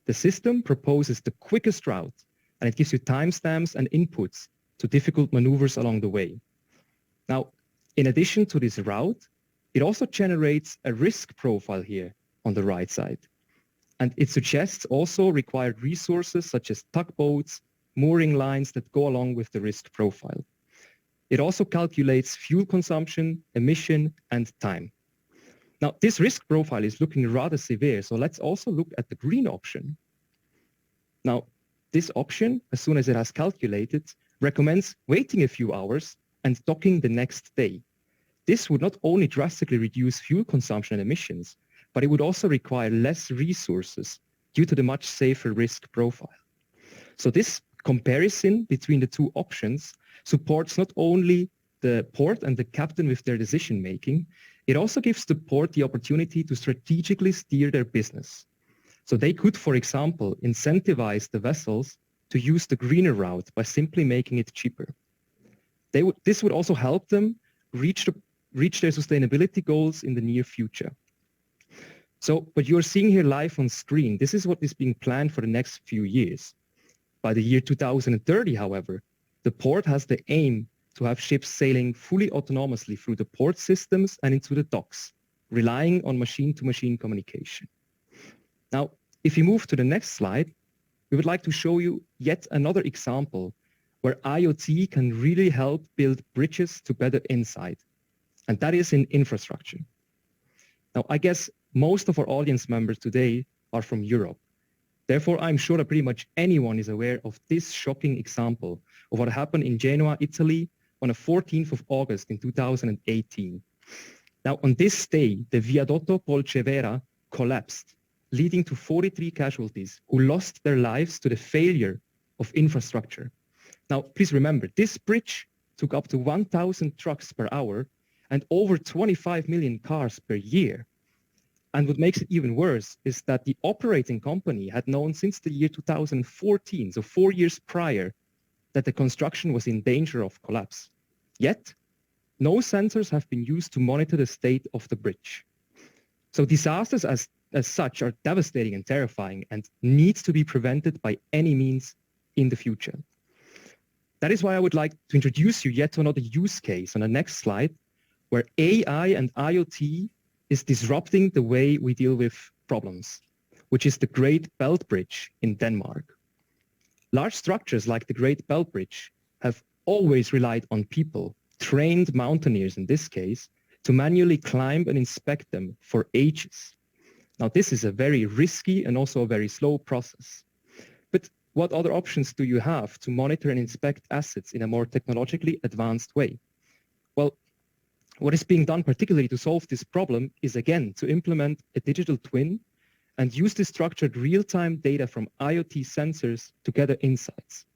the system proposes the quickest route, and it gives you timestamps and inputs to difficult maneuvers along the way. Now, in addition to this route, it also generates a risk profile here on the right side. And it suggests also required resources such as tugboats, mooring lines that go along with the risk profile. It also calculates fuel consumption, emission, and time. Now, this risk profile is looking rather severe, so let's also look at the green option. Now, this option, as soon as it has calculated, recommends waiting a few hours and docking the next day. This would not only drastically reduce fuel consumption and emissions, but it would also require less resources due to the much safer risk profile. So this comparison between the two options supports not only the port and the captain with their decision making, it also gives the port the opportunity to strategically steer their business. So they could, for example, incentivize the vessels to use the greener route by simply making it cheaper. This would also help them reach their sustainability goals in the near future. So what you're seeing here live on screen, this is what is being planned for the next few years. By the year 2030, however, the port has the aim to have ships sailing fully autonomously through the port systems and into the docks, relying on machine-to-machine communication. Now, if you move to the next slide, we would like to show you yet another example where IoT can really help build bridges to better insight, and that is in infrastructure. Now, I guess most of our audience members today are from Europe. Therefore, I'm sure that pretty much anyone is aware of this shocking example of what happened in Genoa, Italy on the 14th of August in 2018. Now, on this day, the Viadotto Polcevera collapsed, leading to 43 casualties who lost their lives to the failure of infrastructure. Now, please remember, this bridge took up to 1,000 trucks per hour and over 25 million cars per year. And what makes it even worse is that the operating company had known since the year 2014, so 4 years prior, that the construction was in danger of collapse. Yet, no sensors have been used to monitor the state of the bridge. So disasters as such are devastating and terrifying and need to be prevented by any means in the future. That is why I would like to introduce you yet to another use case on the next slide, where AI and IoT is disrupting the way we deal with problems, which is the Great Belt Bridge in Denmark. Large structures like the Great Belt Bridge have always relied on people, trained mountaineers in this case, to manually climb and inspect them for ages. Now, this is a very risky and also a very slow process. But what other options do you have to monitor and inspect assets in a more technologically advanced way? Well, what is being done particularly to solve this problem is, again, to implement a digital twin and use the structured real-time data from IoT sensors to gather insights.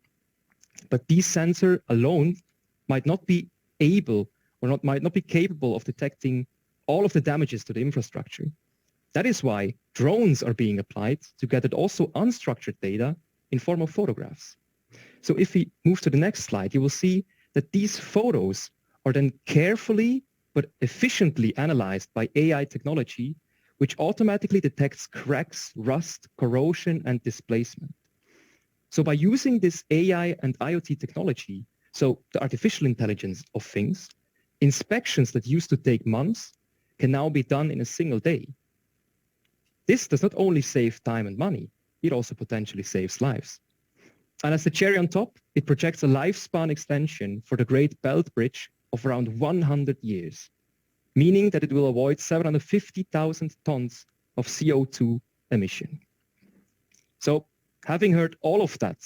But these sensors alone might not be able or might not be capable of detecting all of the damages to the infrastructure. That is why drones are being applied to gather also unstructured data in form of photographs. So if we move to the next slide, you will see that these photos are then carefully but efficiently analyzed by AI technology, which automatically detects cracks, rust, corrosion, and displacement. So by using this AI and IoT technology, so the artificial intelligence of things, inspections that used to take months can now be done in a single day. This does not only save time and money, it also potentially saves lives. And as the cherry on top, it projects a lifespan extension for the Great Belt Bridge of around 100 years, meaning that it will avoid 750,000 tons of CO2 emission. So, having heard all of that,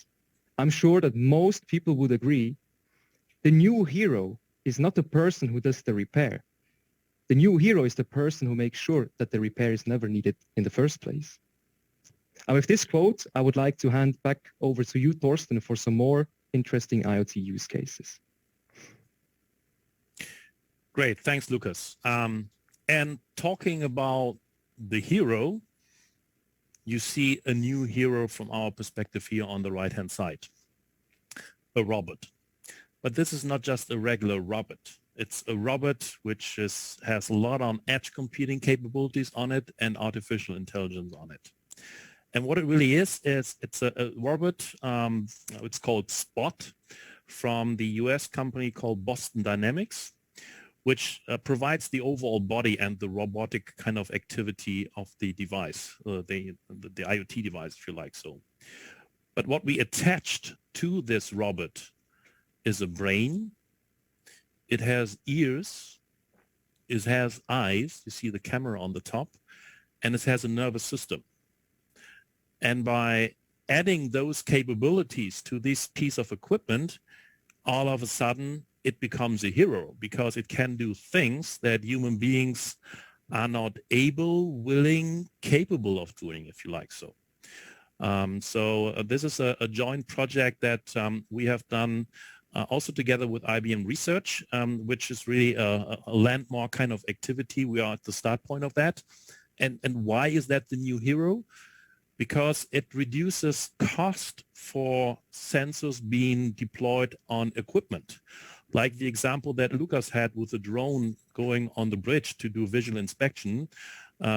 I'm sure that most people would agree the new hero is not the person who does the repair. The new hero is the person who makes sure that the repair is never needed in the first place. And with this quote, I would like to hand back over to you, Thorsten, for some more interesting IoT use cases. Great, thanks, Lucas. And talking about the hero, you see a new hero from our perspective here on the right-hand side, a robot. But this is not just a regular robot. It's a robot which has a lot on edge computing capabilities on it and artificial intelligence on it. And what it really is it's a robot, it's called Spot, from the US company called Boston Dynamics, which provides the overall body and the robotic kind of activity of the device, the IoT device, if you like so. But what we attached to this robot is a brain. It has ears. It has eyes. You see the camera on the top. And it has a nervous system. And by adding those capabilities to this piece of equipment, all of a sudden, it becomes a hero because it can do things that human beings are not able, willing, capable of doing, if you like so. This is a joint project that we have done also together with IBM Research, which is really a landmark kind of activity. We are at the start point of that. And why is that the new hero? Because it reduces cost for sensors being deployed on equipment. Like the example that Lucas had with the drone going on the bridge to do visual inspection,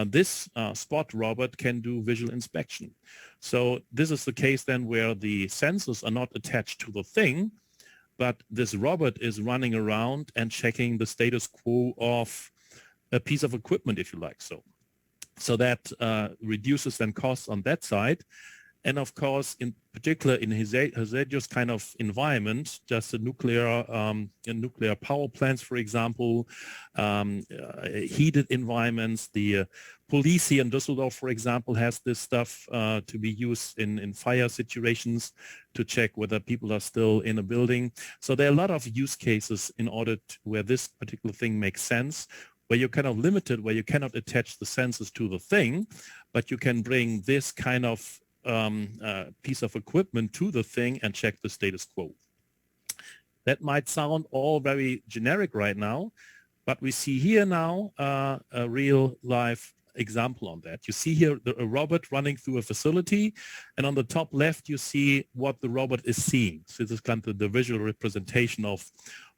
this Spot robot can do visual inspection. So this is the case then where the sensors are not attached to the thing, but this robot is running around and checking the status quo of a piece of equipment, if you like so. So that reduces then costs on that side. And of course, in particular in hazardous kind of environment, just a nuclear power plants, for example, heated environments. The police here in Düsseldorf, for example, has this stuff to be used in fire situations to check whether people are still in a building. So there are a lot of use cases in order to, where this particular thing makes sense, where you're kind of limited, where you cannot attach the sensors to the thing, but you can bring this kind of piece of equipment to the thing and check the status quo. That might sound all very generic right now, but we see here now a real life example on that. You see here a robot running through a facility, and on the top left you see what the robot is seeing. So this is kind of the visual representation of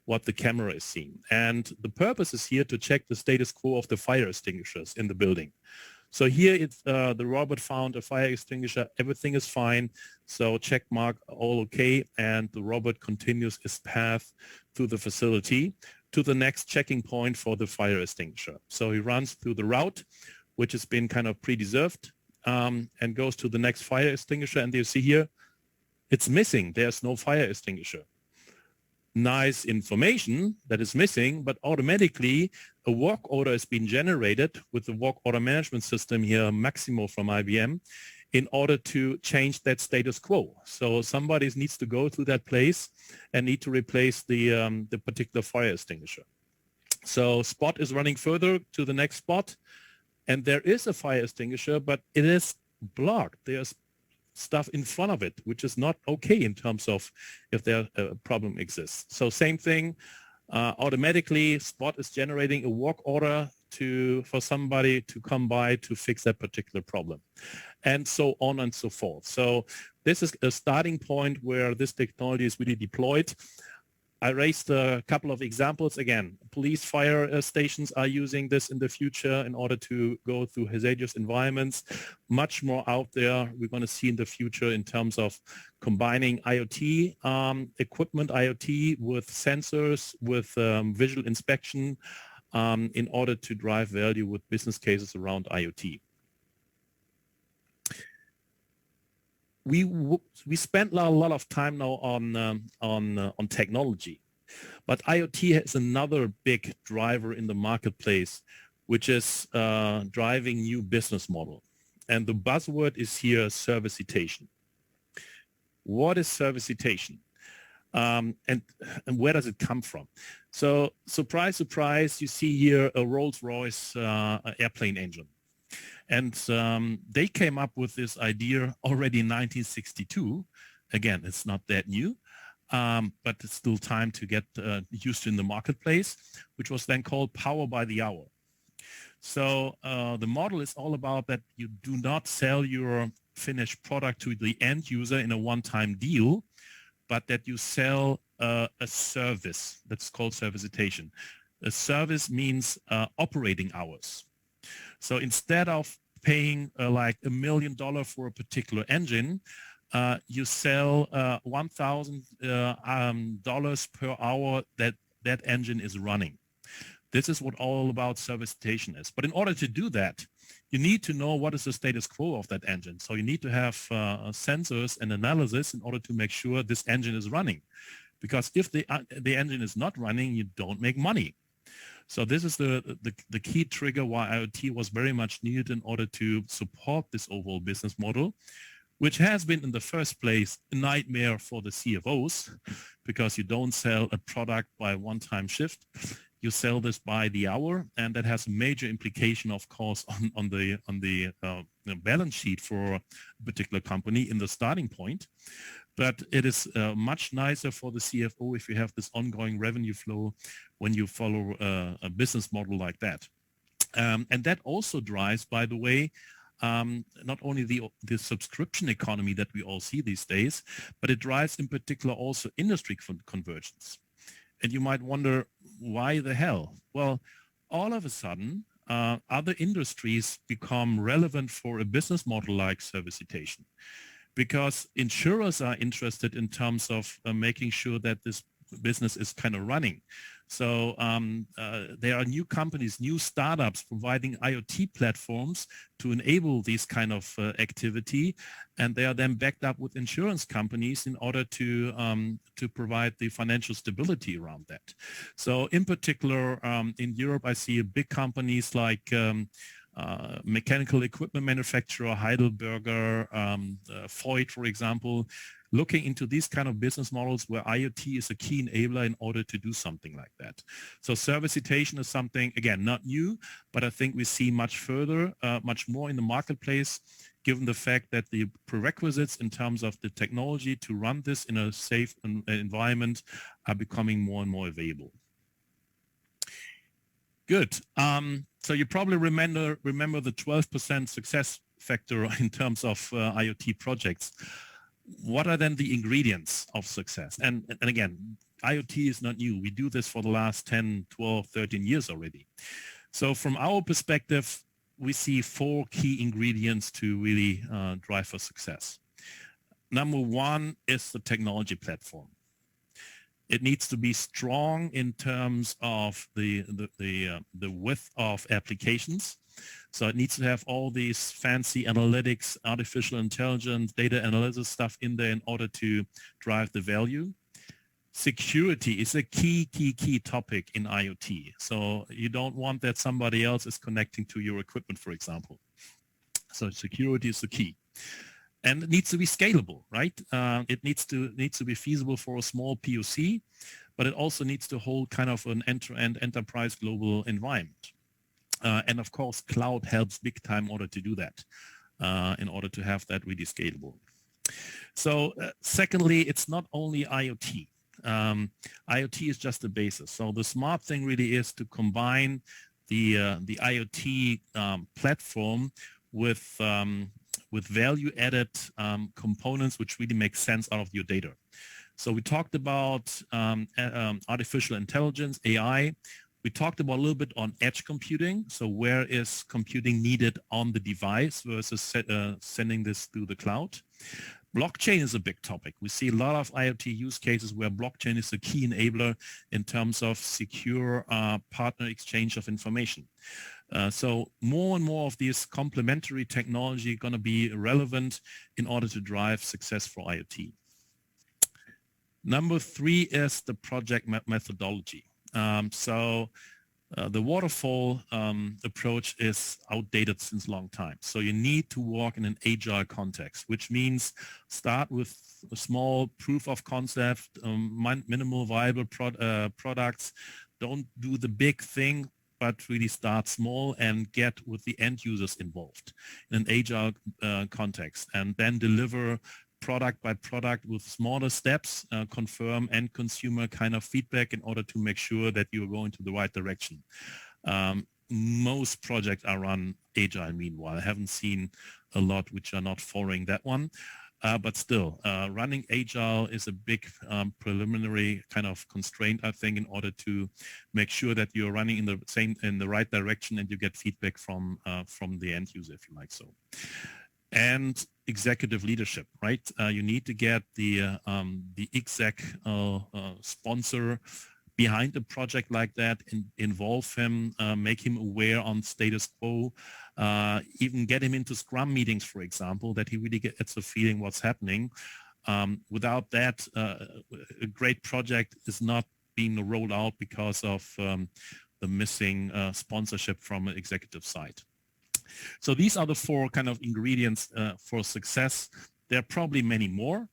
what the camera is seeing. And the purpose is here to check the status quo of the fire extinguishers in the building. So here it's the robot found a fire extinguisher, everything is fine, so check mark, all okay, and the robot continues its path through the facility to the next checking point for the fire extinguisher. So he runs through the route, which has been kind of pre-reserved, and goes to the next fire extinguisher, and you see here, it's missing, there's no fire extinguisher. Nice information that is missing, but automatically a work order has been generated with the work order management system here, Maximo from IBM, in order to change that status quo. So somebody needs to go to that place and need to replace the particular fire extinguisher. So spot is running further to the next spot, and there is a fire extinguisher, but it is blocked. There's stuff in front of it, which is not okay in terms of if there a problem exists. So same thing, automatically Spot is generating a work order for somebody to come by to fix that particular problem, and so on and so forth. So this is a starting point where this technology is really deployed. I raised a couple of examples. Again, police fire stations are using this in the future in order to go through hazardous environments. Much more out there we're going to see in the future in terms of combining IoT equipment, IoT with sensors, with visual inspection in order to drive value with business cases around IoT. We spent a lot of time now on technology, but IoT is another big driver in the marketplace, which is driving new business model. And the buzzword is here servicitation. What is servicitation? And where does it come from? So surprise, surprise, you see here a Rolls-Royce airplane engine. And they came up with this idea already in 1962. Again, it's not that new, but it's still time to get used to in the marketplace, which was then called Power by the Hour. So the model is all about that you do not sell your finished product to the end user in a one-time deal, but that you sell a service. That's called servicitation. A service means operating hours. So instead of paying like $1 million for a particular engine, you sell $1,000 per hour that engine is running. This is what all about servicitation is. But in order to do that, you need to know what is the status quo of that engine. So you need to have sensors and analysis in order to make sure this engine is running. Because if the engine is not running, you don't make money. So this is the key trigger why IoT was very much needed in order to support this overall business model, which has been in the first place a nightmare for the CFOs, because you don't sell a product by one-time shift. You sell this by the hour, and that has a major implication, of course, on the balance sheet for a particular company in the starting point. But it is much nicer for the CFO if you have this ongoing revenue flow when you follow a business model like that. And that also drives, by the way, not only the subscription economy that we all see these days, but it drives in particular also industry convergence. And you might wonder, why the hell? Well, all of a sudden, other industries become relevant for a business model like servicitation, because insurers are interested in terms of making sure that this business is kind of running. So there are new companies, new startups providing IoT platforms to enable these kind of activity, and they are then backed up with insurance companies in order to provide the financial stability around that. So in particular, in Europe, I see big companies like mechanical equipment manufacturer Heidelberger, Voith, for example, looking into these kind of business models where IoT is a key enabler in order to do something like that. So servicitation is something, again, not new, but I think we see much further, much more in the marketplace, given the fact that the prerequisites in terms of the technology to run this in a safe environment are becoming more and more available. Good. So you probably remember the 12% success factor in terms of IoT projects. What are then the ingredients of success? And again, IoT is not new. We do this for the last 10, 12, 13 years already. So from our perspective, we see 4 key ingredients to really drive for success. Number 1 is the technology platform. It needs to be strong in terms of the width of applications. So it needs to have all these fancy analytics, artificial intelligence, data analysis stuff in there in order to drive the value. Security is a key topic in IoT. So you don't want that somebody else is connecting to your equipment, for example. So security is the key. And it needs to be scalable, right? It needs to be feasible for a small POC, but it also needs to hold kind of an end-to-end enterprise global environment. And of course, cloud helps big time in order to do that, in order to have that really scalable. So secondly, it's not only IoT. IoT is just the basis. So the smart thing really is to combine the IoT platform with value-added components which really make sense out of your data. So we talked about artificial intelligence, AI. We talked about a little bit on edge computing. So where is computing needed on the device versus sending this to the cloud? Blockchain is a big topic. We see a lot of IoT use cases where blockchain is a key enabler in terms of secure partner exchange of information. So more and more of these complementary technology going to be relevant in order to drive success for IoT. Number 3 is the project methodology. The waterfall approach is outdated since a long time. So you need to work in an agile context, which means start with a small proof of concept, minimal viable products. Don't do the big thing, but really start small and get with the end users involved in an agile context, and then deliver product by product with smaller steps, confirm end consumer kind of feedback in order to make sure that you're going to the right direction. Most projects are run agile meanwhile. I haven't seen a lot which are not following that one. But still, running agile is a big preliminary kind of constraint, I think, in order to make sure that you're running in the right direction and you get feedback from the end user, if you like so. And executive leadership, right? You need to get the exec sponsor behind a project like that, involve him, make him aware on status quo, even get him into Scrum meetings, for example, that he really gets a feeling what's happening. Without that, a great project is not being rolled out because of the missing sponsorship from an executive side. So these are the 4 kind of ingredients for success. There are probably many more,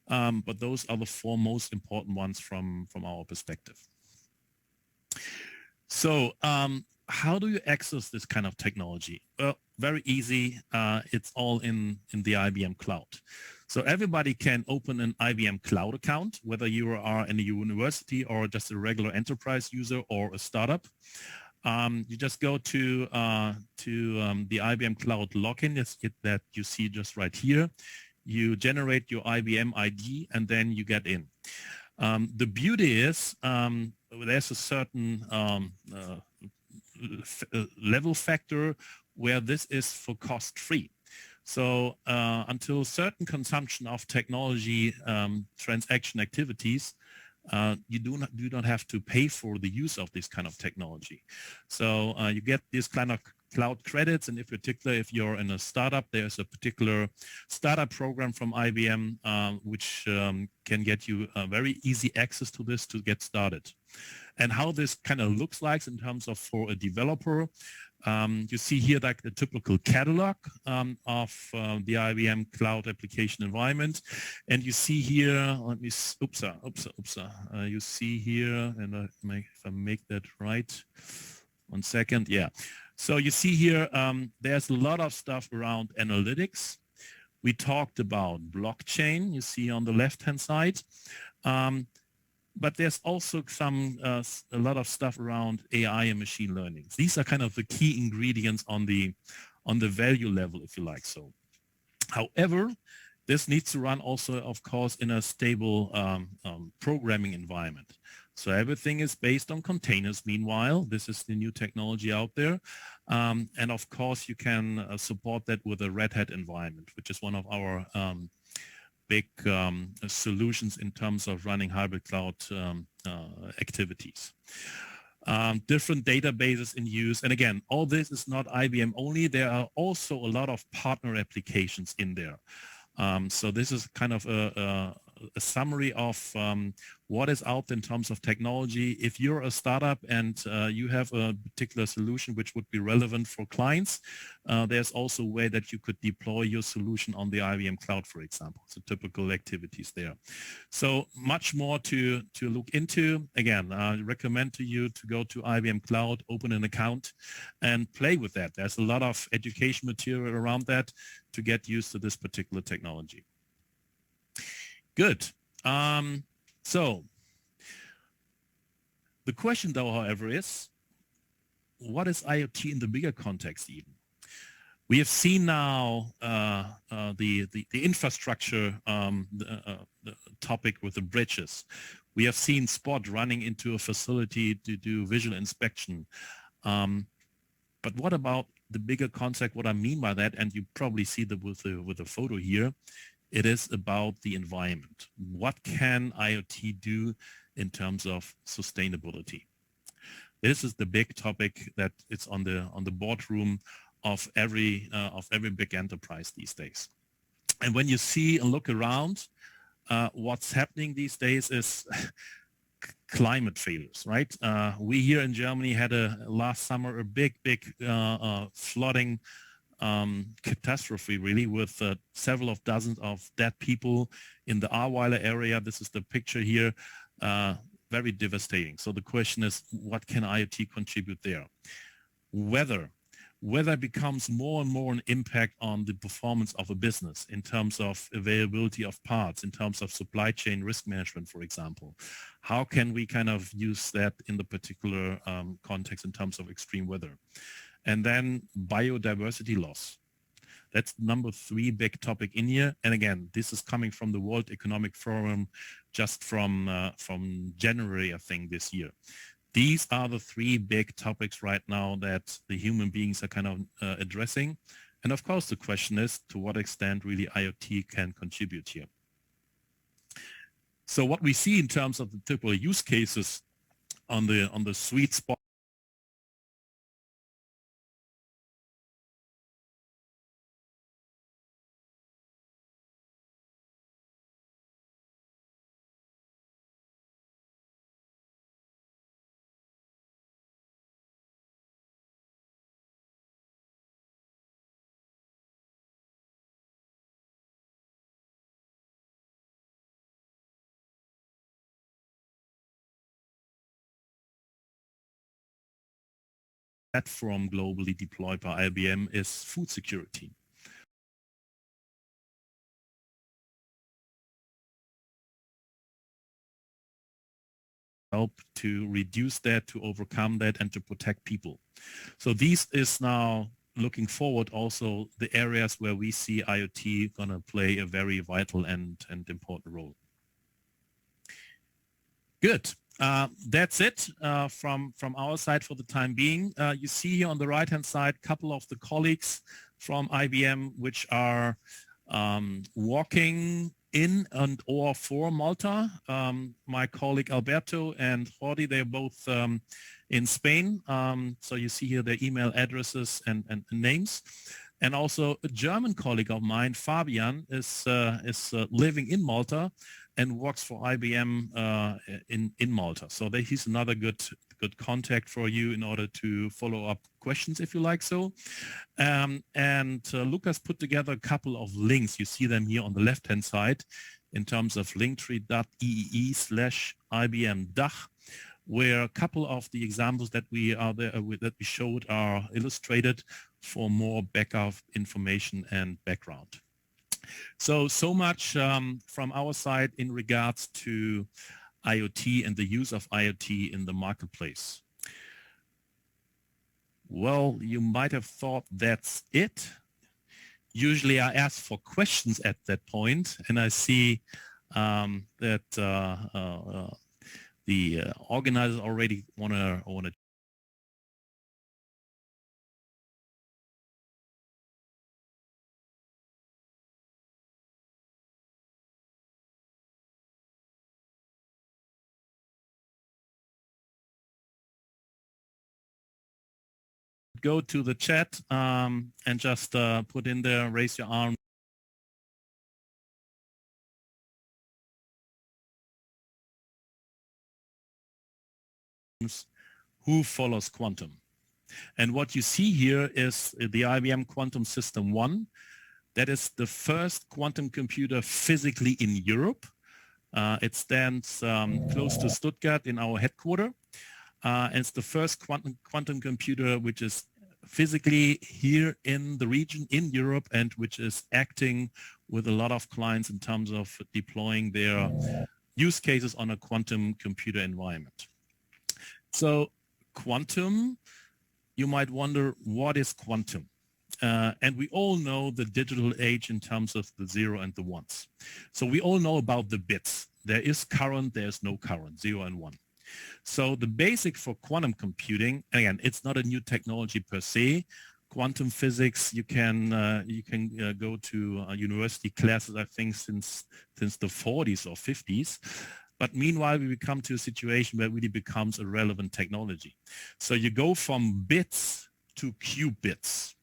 but those are the 4 most important ones from our perspective. So how do you access this kind of technology? Well, very easy. It's all in the IBM Cloud. So everybody can open an IBM Cloud account, whether you are in a university or just a regular enterprise user or a startup. You just go to the IBM Cloud login that you see just right here. You generate your IBM ID and then you get in. The beauty is there's a certain level factor where this is for cost-free. So until certain consumption of technology transaction activities, you do not have to pay for the use of this kind of technology. So you get this kind of cloud credits, and in particular, if you're in a startup, there's a particular startup program from IBM which can get you very easy access to this to get started. And how this kind of looks like in terms of for a developer, you see here like the typical catalog of the IBM Cloud Application Environment, and you see here. Let me. You see here, and if I make that right, 1 second. Yeah. So you see here, there's a lot of stuff around analytics. We talked about blockchain, you see on the left-hand side. But there's also a lot of stuff around AI and machine learning. These are kind of the key ingredients on the value level, if you like so. However, this needs to run also, of course, in a stable programming environment. So everything is based on containers. Meanwhile, this is the new technology out there. And of course, you can support that with a Red Hat environment, which is one of our big solutions in terms of running hybrid cloud activities. Different databases in use. And again, all this is not IBM only. There are also a lot of partner applications in there. So this is kind of a summary of what is out in terms of technology. If you're a startup and you have a particular solution which would be relevant for clients, there's also a way that you could deploy your solution on the IBM Cloud, for example. So typical activities there. So much more to look into. Again, I recommend to you to go to IBM Cloud, open an account and play with that. There's a lot of education material around that to get used to this particular technology. Good. So the question though, however, is what is IoT in the bigger context even? We have seen now the infrastructure the topic with the bridges. We have seen Spot running into a facility to do visual inspection. But what about the bigger concept? What I mean by that, and you probably see that with the photo here, it is about the environment. What can IoT do in terms of sustainability? This is the big topic that it's on the boardroom of every big enterprise these days. And when you see and look around, what's happening these days is climate failures, right? We here in Germany had last summer a big flooding catastrophe, really, with several of dozens of dead people in the Ahrweiler area. This is the picture here. Very devastating. So the question is, what can IoT contribute there? Weather becomes more and more an impact on the performance of a business in terms of availability of parts, in terms of supply chain risk management, for example. How can we kind of use that in the particular context in terms of extreme weather? And then biodiversity loss. That's number 3 big topic in here. And again, this is coming from the World Economic Forum just from January, I think, this year. These are the 3 big topics right now that the human beings are kind of addressing. And of course, the question is to what extent really IoT can contribute here. So what we see in terms of the typical use cases on the sweet spot platform globally deployed by IBM is food security. Help to reduce that, to overcome that, and to protect people. So these is now looking forward also the areas where we see IoT going to play a very vital and important role. Good. That's it from our side for the time being. You see here on the right-hand side a couple of the colleagues from IBM which are walking in and or for Malta. My colleague Alberto and Jordi, they're both in Spain. So you see here their email addresses and names. And also a German colleague of mine, Fabian, is living in Malta and works for IBM in Malta. So he's another good contact for you in order to follow up questions, if you like so. And Lucas put together a couple of links. You see them here on the left-hand side in terms of linktree.ee/IBM DACH, where a couple of the examples that we showed are illustrated for more backup information and background. So much from our side in regards to IoT and the use of IoT in the marketplace. Well, you might have thought that's it. Usually I ask for questions at that point, and I see that the organizers already want to go to the chat and just put in there, raise your arm. Who follows quantum? And what you see here is the IBM Quantum System 1. That is the first quantum computer physically in Europe. It stands close to Stuttgart in our headquarters. And it's the first quantum computer which is physically here in the region in Europe and which is acting with a lot of clients in terms of deploying their use cases on a quantum computer environment. So quantum, you might wonder, what is quantum? And we all know the digital age in terms of the 0 and the 1s. So we all know about the bits. There is current, there's no current, 0 and 1. So the basic for quantum computing, again, it's not a new technology per se. Quantum physics, you can go to university classes, I think, since the 40s or 50s. But meanwhile, we come to a situation where it really becomes a relevant technology. So you go from bits to qubits.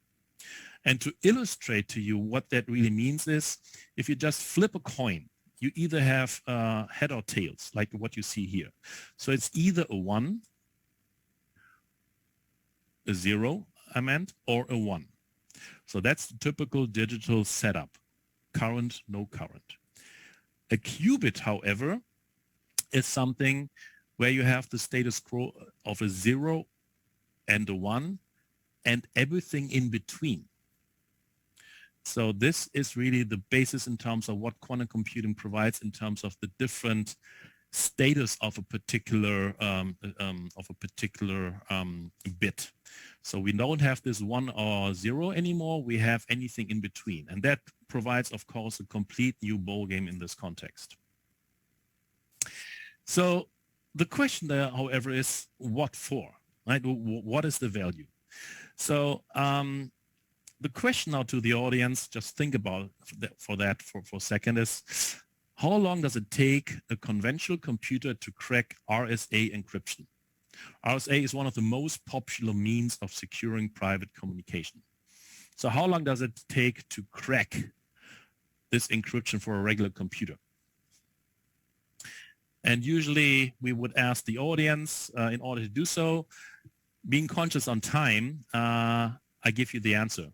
And to illustrate to you what that really means is, if you just flip a coin, you either have head or tails, like what you see here. So it's either a 1, a 0, I meant, or a 1. So that's the typical digital setup. Current, no current. A qubit, however, is something where you have the status quo of a 0 and a 1 and everything in between. So this is really the basis in terms of what quantum computing provides in terms of the different status of a particular bit. So we don't have this 1 or 0 anymore. We have anything in between, and that provides, of course, a complete new ballgame in this context. So the question there, however, is what for? Right? What is the value? So the question now to the audience, just think about for a second, is how long does it take a conventional computer to crack RSA encryption? RSA is one of the most popular means of securing private communication. So how long does it take to crack this encryption for a regular computer? And usually we would ask the audience in order to do so, being conscious on time, I give you the answer.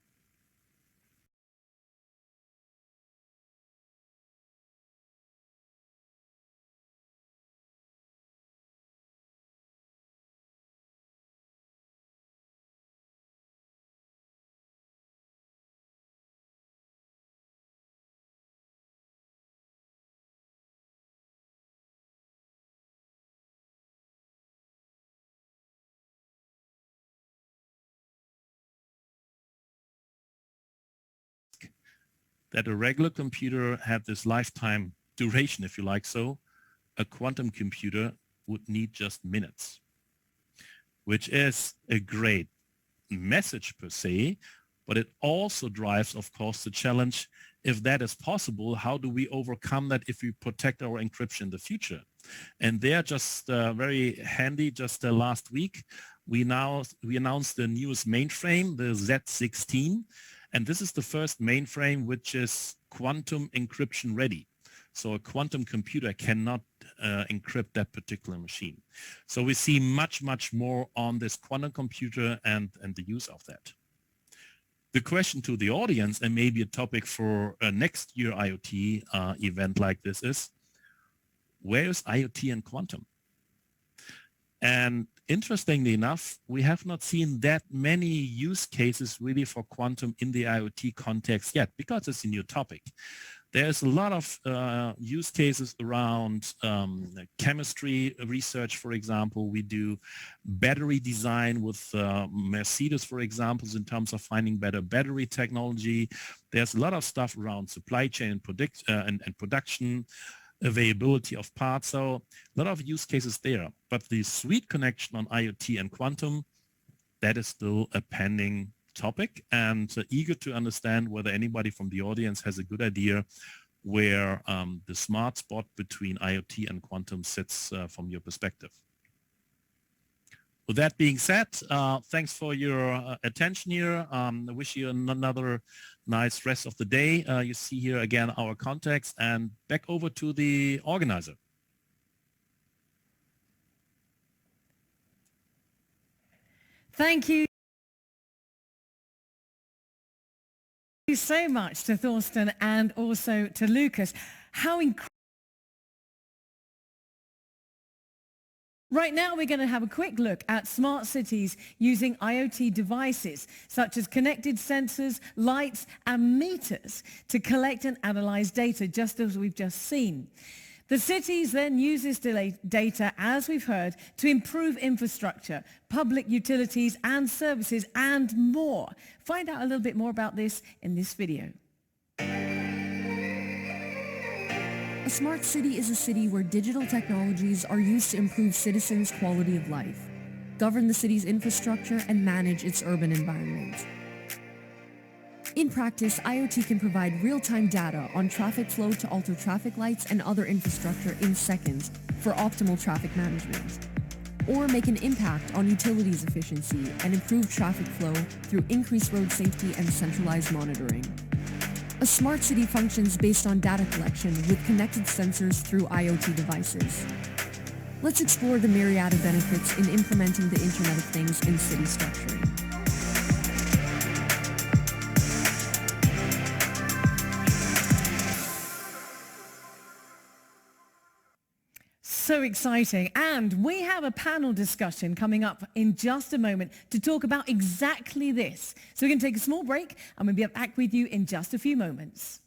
That a regular computer had this lifetime duration, if you like so, a quantum computer would need just minutes, which is a great message per se, but it also drives, of course, the challenge. If that is possible, how do we overcome that if we protect our encryption in the future? And they're just very handy. Just last week, we announced the newest mainframe, the Z16. And this is the first mainframe which is quantum encryption ready. So a quantum computer cannot encrypt that particular machine. So we see much, much more on this quantum computer and the use of that. The question to the audience, and maybe a topic for a next year IoT event like this, is where is IoT and quantum? And interestingly enough, we have not seen that many use cases really for quantum in the IoT context yet, because it's a new topic. There's a lot of use cases around chemistry research, for example. We do battery design with Mercedes, for example, in terms of finding better battery technology. There's a lot of stuff around supply chain and production, availability of parts. So a lot of use cases there. But the sweet connection on IoT and quantum, that is still a pending topic, and eager to understand whether anybody from the audience has a good idea where the smart spot between IoT and quantum sits from your perspective. With that being said, thanks for your attention here. I wish you another nice rest of the day. You see here again our contacts, and back over to the organizer. Thank you so much to Thorsten and also to Lucas. How incredible. Right now, we're going to have a quick look at smart cities using IoT devices, such as connected sensors, lights, and meters to collect and analyze data, just as we've just seen. The cities then use this data, as we've heard, to improve infrastructure, public utilities and services, and more. Find out a little bit more about this in this video. A smart city is a city where digital technologies are used to improve citizens' quality of life, govern the city's infrastructure, and manage its urban environment. In practice, IoT can provide real-time data on traffic flow to alter traffic lights and other infrastructure in seconds for optimal traffic management, or make an impact on utilities efficiency and improve traffic flow through increased road safety and centralized monitoring. A smart city functions based on data collection with connected sensors through IoT devices. Let's explore the myriad of benefits in implementing the Internet of Things in city structuring. So exciting. And we have a panel discussion coming up in just a moment to talk about exactly this. So we're going to take a small break and we'll be back with you in just a few moments.